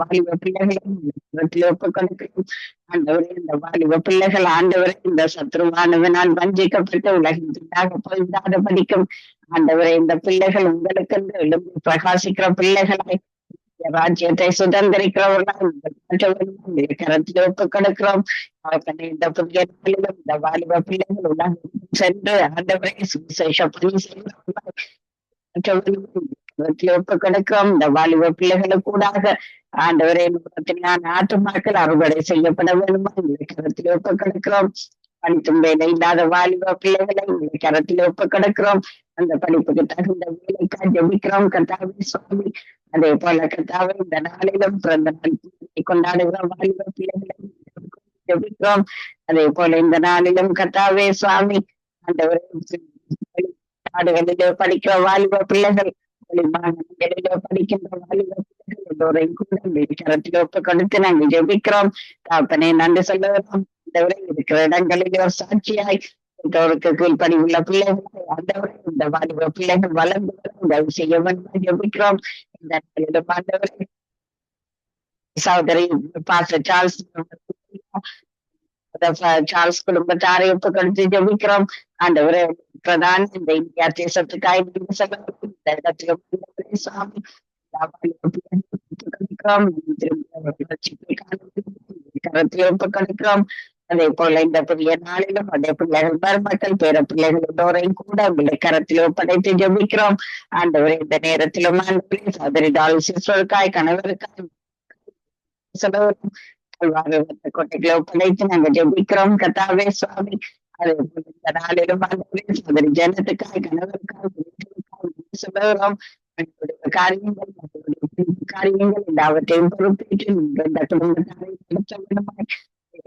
வாலிப பிள்ளைகளை ஒப்புக்கொடுக்கிறோம். ஆண்டவரே இந்த வாலிப பிள்ளைகள் ஆண்டவரை இந்த சத்ருவானவனால் வஞ்சிக்கப்பட்டு உலகிற்காக போய்விடாத படிக்கும். ஆண்டவரை இந்த பிள்ளைகள் உங்களுக்கு எழும்பி பிரகாசிக்கிற பிள்ளைகளை ராஜ்யத்தை சுதந்திரிக்கிறவர்கள் கரத்தில் ஒப்புக் கொடுக்கிறோம். இந்த புதிய இந்த வாலிப பிள்ளைகள் உலகம் சென்று ஆண்டவரை சுவிசேஷ பணி ஒப்புக் கொடுக்கிறோம். இந்த வாலிப பிள்ளைகளுக்கு கூடாக ஆண்டவரை ஆத்துமாக்கள் அறுவடை செய்யப்பட வேண்டுமா கரத்தில் ஒப்புக் கொடுக்கிறோம். படிக்கும் வேலை இல்லாத வாலிப பிள்ளைகளை கரத்தில் ஒப்புக் கொடுக்கிறோம். அந்த படிப்புக்கு தகுந்த வேலைக்காக ஜெபிக்கிறோம் கர்த்தாவே சுவாமி. அதே போல கர்த்தாவே இந்த நாளிலும் பிறந்த நாள் கொண்டாடுகிற வாலிப பிள்ளைகளை ஜெபிக்கிறோம். அதே போல இந்த நாளிலும் கர்த்தாவே சுவாமி ஆண்டவரே நாடுகளிலே படிக்கிற வாலிப பிள்ளைகள் மாநிலங்களிலே படிக்கின்ற வாலிப பிள்ளைகள் எல்லோரையும் கூட கரத்தில் ஒப்புக் கொடுத்து நாங்கள் ஜெபிக்கிறோம். தாப்பனே நன்றி சொல்லுகிறோம். இருக்கிற இடங்களிலே ஒரு சாட்சியாய் கீழ்படி உள்ள பிள்ளைகளை ஆண்டவரை இந்த வாலிப பிள்ளைகள் வளர்ந்து உதவி செய்ய வேண்டும் ஜெபிக்கிறோம். இந்த ஆண்டவரை சகோதரி பாஸ்டர் சார்ல்ஸ் குடும்பத்தாரை ஒப்புக் கொடுத்து ஜெபிக்கிறோம். ஆண்டவரை பிரதான் இந்த இந்தியா தேசத்துக்காய் சுவாமி கரத்தில் ஒப்புக் கொடுக்கிறோம். அதே போல இந்த புதிய நாளிலும் அதே பிள்ளைகள் மருமக்கள் பேர பிள்ளைகள் எல்லோரையும் கூட உங்களை கரத்தில் ஒப்படைத்து ஜெபிக்கிறோம். ஆண்டவரை இந்த நேரத்திலும் சகோதரி டால்சிஸ்டருக்காய் கணவருக்காய் கொட்டைகளை ஒப்படைத்து நாங்கள் ஜெபிக்கிறோம் கர்த்தாவே சுவாமி. அதே போல இந்த நாளிலும் சகோதரி ஜனத்துக்காய் கணவருக்காய் சொல்லுகிறோம். காரியங்கள் எல்லாவற்றையும் பொறுப்பேற்று இந்த குடும்பத்தாரை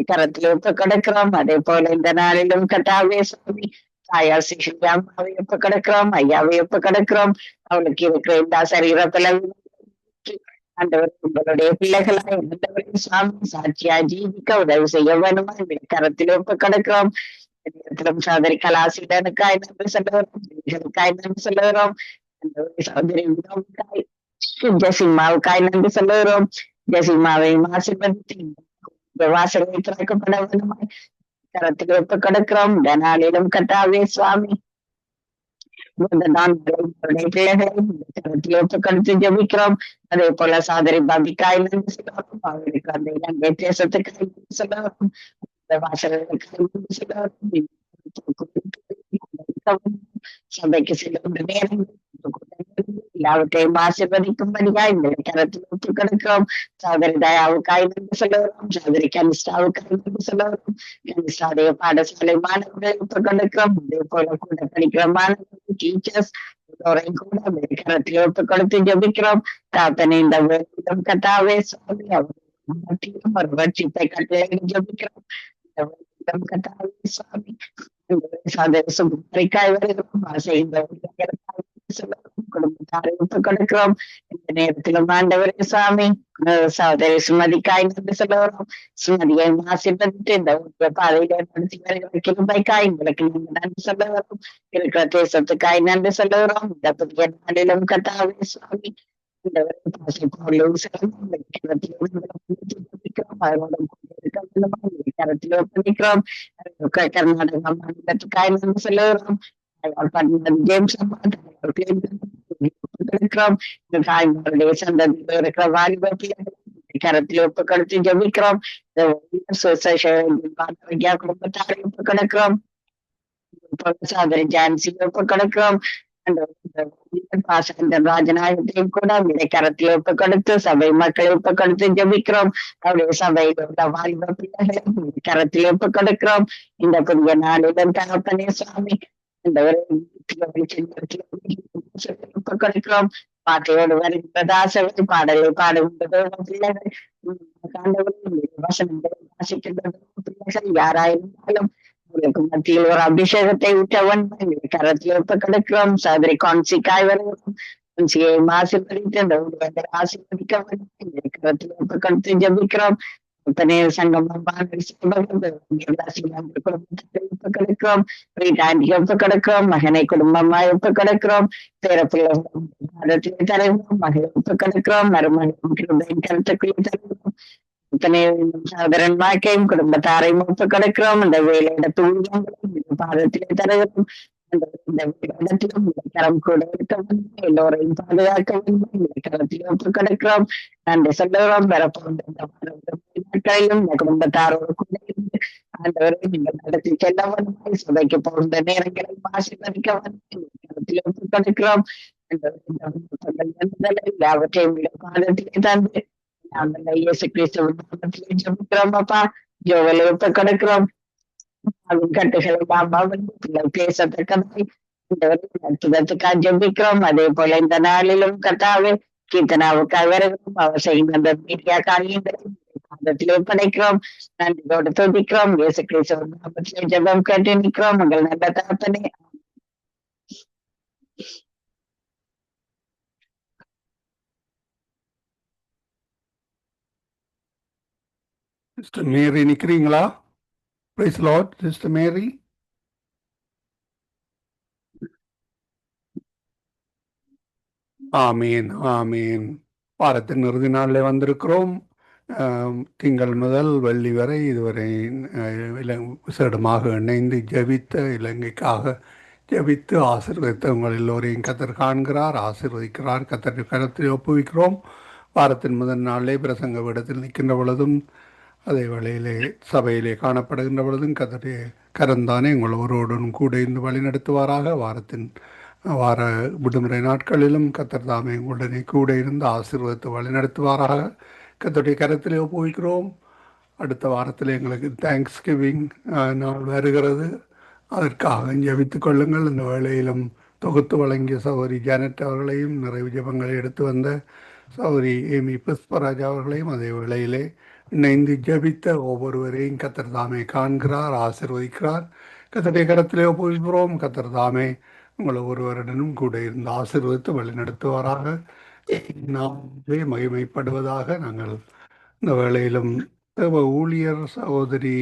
கரத்தில் ஒப்புக் கொடுக்கிறோம். அதே போல இந்த நாளிலும் கர்த்தாவே சுவாமி தாயார் அம்மாவை ஒப்புக் கொடுக்கிறோம். ஐயாவை ஒப்புக் கொடுக்கிறோம். அவளுக்கு இருக்கிற இந்த சரீர பிளவு ஆண்டவர் உங்களுடைய பிள்ளைகளாய் இருந்தவரையும் சுவாமி சாட்சியா ஜீவிக்க உதவி செய்ய வேண்டுமா கரத்தில் ஒப்புக் கொடுக்கிறோம். சகோதரி கலாசிடனுக்காய் நன்றி சொல்லுகிறோம். சகோதரி ஜெசிமாவுக்காய் நன்றி சொல்லுகிறோம். ஜெசிமாவையும் ஆசீர்வதித்து வாசலை திறக்கப்பட வேண்டுமாய் கரத்தில் ஒப்புக் கொடுக்கிறோம். இந்த நாளிலும் கர்த்தாவே சுவாமி பிள்ளைகளை கரத்தில் ஒப்புக் கொடுத்து ஜெபிக்கிறோம். அதே போல சகோதரி பாபிக்காய் நன்றி சொல்லுவோம். அவர்களுக்கு அந்த இலங்கை தேசத்துக்கு சொல்லுவோம். சபைக்கு செல்லும் நேரம் எல்லாவற்றையும் ஆசீர்வதிக்கும்படியா இந்த கரத்தில் ஒப்புக் கொடுக்கிறோம். சகோதரி தயாவுக்காய் நன்றி சொல்லுகிறோம். சகோதரி கனிஷ்டாவுக்காய் நன்றி சொல்லுகிறோம். கனிஷ்டாவுடைய பாடசாலை மாணவர்களை ஒப்புக் கொடுக்கிறோம். அதே போல கூட படிக்கிற மாணவர்கள் டீச்சர்ஸ் எல்லோரையும் கூட கரத்தில் ஒப்புக் கொடுத்து ஜெபிக்கிறோம். தாத்தனை இந்த கர்த்தாவே சுவாமி அவர் ஒரு ரட்சிப்பை கட்டளை ஜெபிக்கிறோம். சுவாமி சுமரிக்காய் வருகிறோம் குடும்பத்தாரை ஒப்பு கொடுக்கிறோம். இந்த நேரத்திலும் ஆண்டவரே சாமி சகோதரி சுமதிக்காய் நன்றி சொல்லுகிறோம். சுமதியை ஆசீர்வதித்து இந்த பாதையில நடத்தி வருகிற கிருபைக்காய் உங்களுக்கு நீங்க நன்றி சொல்லுகிறோம். இருக்கிற தேசத்துக்காய் நன்றி சொல்லுகிறோம். இந்த புதிய நாளிலும் கர்த்தாவே சுவாமி கர்நாடக மாநிலத்துக்காய் நன்றி சொல்லுகிறோம். ஜேம்ஸ் தாய்மாருடைய சந்ததியில் இருக்கிற வாலிப கரத்தில் ஒப்பு கொடுத்து ஜபிக்கிறோம். குடும்பத்தாரை ஒப்பு கொடுக்கிறோம். சோதரி ஜான்சி ஒப்பு கொடுக்கிறோம். ராஜநாயகத்தையும் கூட அவருடைய கரத்தில் ஒப்பு கொடுத்து சபை மக்களை ஒப்பு கொடுத்து ஜபிக்கிறோம். அவருடைய சபையில் உள்ள வாலிப பிள்ளைகளை கரத்தில் ஒப்பு கொடுக்கிறோம். இந்த புதிய நாளிடம் தகப்பனே சுவாமி ஒப்பு கொடுக்கிறோம். பாட்டையோடு வருகின்றதாசவை பாடலை பாடுகின்றது பிள்ளைகள் வசனங்களை வாசிக்கின்றது பிள்ளைகள் யாராயிருந்தாலும் உங்களுக்கு மத்தியில் ஒரு அபிஷேகத்தை ஊற்றவன் கரத்தில் ஒப்பு கொடுக்கிறோம். சோதரி கான்சிக்காய் வருகிறோம். கான்சியை ஆசீர்வதித்து அந்த ஊர் ஆசீர்வதிக்க கரத்தில் ஒப்பு கொடுத்து ஜபிக்கிறோம். சங்கமம் கொடுக்கிறோம். ஒப்பு கொடுக்கிறோம். மகனை குடும்பமாய் ஒப்பு கொடுக்கிறோம். பேரப்பிள்ளை தருகிறோம். மகளை ஒப்பு கொடுக்கிறோம். மருமகன் கருத்துக்குள்ளே தருகிறோம். சகோதரன் வாழ்க்கையும் குடும்பத்தாரையும் ஒப்பு கொடுக்கிறோம். அந்த வேலையிட தூங்கங்களும் பாதத்திலே தருகிறோம். இடத்திலும் கரம் கூட இருக்க வேண்டும். எல்லோரையும் பாதுகாக்க வேண்டும். கரத்தில் ஒப்பு கொடுக்கிறோம். நன்றி சொல்லுகிறோம். நாட்களிலும் இந்த குடும்பத்தாரோடு கூட இருந்து ஆண்டவரை நீங்கள் நடத்தி செல்ல வேண்டும். சபைக்கு போகின்ற நேரங்களை ஆசீர்வதிக்க வேண்டும். கரத்தில் ஒப்பு கொடுக்கிறோம். எல்லாவற்றையும் பாதத்திலே தந்து நாங்கள் இயேசு கிறிஸ்துவின் ஜெபிக்கிறோம். அப்பா ஜோவலை ஒப்பு கொடுக்கிறோம். கட்டுகளை பேசத்தக்கதை நடத்துவதற்காக ஜெபிக்கிறோம். அதே போல இந்த நாளிலும் கர்த்தாவே கீர்த்தனாவுக்காக வருகிறோம். அவர் செய்கின்ற அந்த மீடியா காரியங்களையும் பாதத்திலே ஒப்படைக்கிறோம். நன்றியோடு துதிக்கிறோம். இயேசு கிறிஸ்துவின் நாமத்திலே ஜெபம் கேட்டு நிற்கிறோம். உங்கள் நல்ல தகப்பனே. சிஸ்டர் மேரி நிக்கிறீங்களா? Praise the Lord, Sister Mary. ஆமீன் ஆமீன். வாரத்தின் இறுதி நாளில் வந்திருக்கிறோம். திங்கள் முதல் வெள்ளி வரை இதுவரை விசேடமாக இணைந்து ஜெபித்த இலங்கைக்காக ஜெபித்து ஆசீர்வதித்த உங்கள் எல்லோரையும் கத்தர் காண்கிறார், ஆசீர்வதிக்கிறார். கத்தர் கரத்தில் ஒப்புவிக்கிறோம். வாரத்தின் முதல் நாளிலே பிரசங்க இடத்தில் நிற்கின்ற பொழுதும் அதே வேளையிலே சபையிலே காணப்படுகின்ற பொழுதும் கத்தருடைய கரந்தானே உங்கள் ஒருவருடன் கூட இருந்து வழி நடத்துவாராக. வார விடுமுறை நாட்களிலும் கத்தர் தாமே உடனே கூட இருந்து ஆசீர்வதித்து வழி நடத்துவாராக. கத்தருடைய கரத்திலே ஒப்புவிக்கிறோம். அடுத்த வாரத்தில் எங்களுக்கு தேங்க்ஸ் கிவிங் நாள் வருகிறது. அதற்காக ஜெபித்துக் கொள்ளுங்கள். இந்த வேளையிலும் தொகுத்து வழங்கிய சகோதரி ஜானட் அவர்களையும் நிறைவு ஜெபங்களை எடுத்து வந்த சகோதரி ஏமி புஷ்பராஜ் அவர்களையும் அதே வேளையிலே இணைந்து ஜெபித்த ஒவ்வொருவரையும் கத்தர் தாமே காண்கிறார், ஆசீர்வதிக்கிறார். கத்தருடைய கரத்திலே ஒப்புவிக்கிறோம். கத்தர் தாமே உங்களை ஒருவருடனும் கூட இருந்து ஆசீர்வதித்து வழிநடத்துவாராக. நாம் மகிமைப்படுவதாக. நாங்கள் இந்த வேளையிலும் தேவ ஊழியர் சகோதரி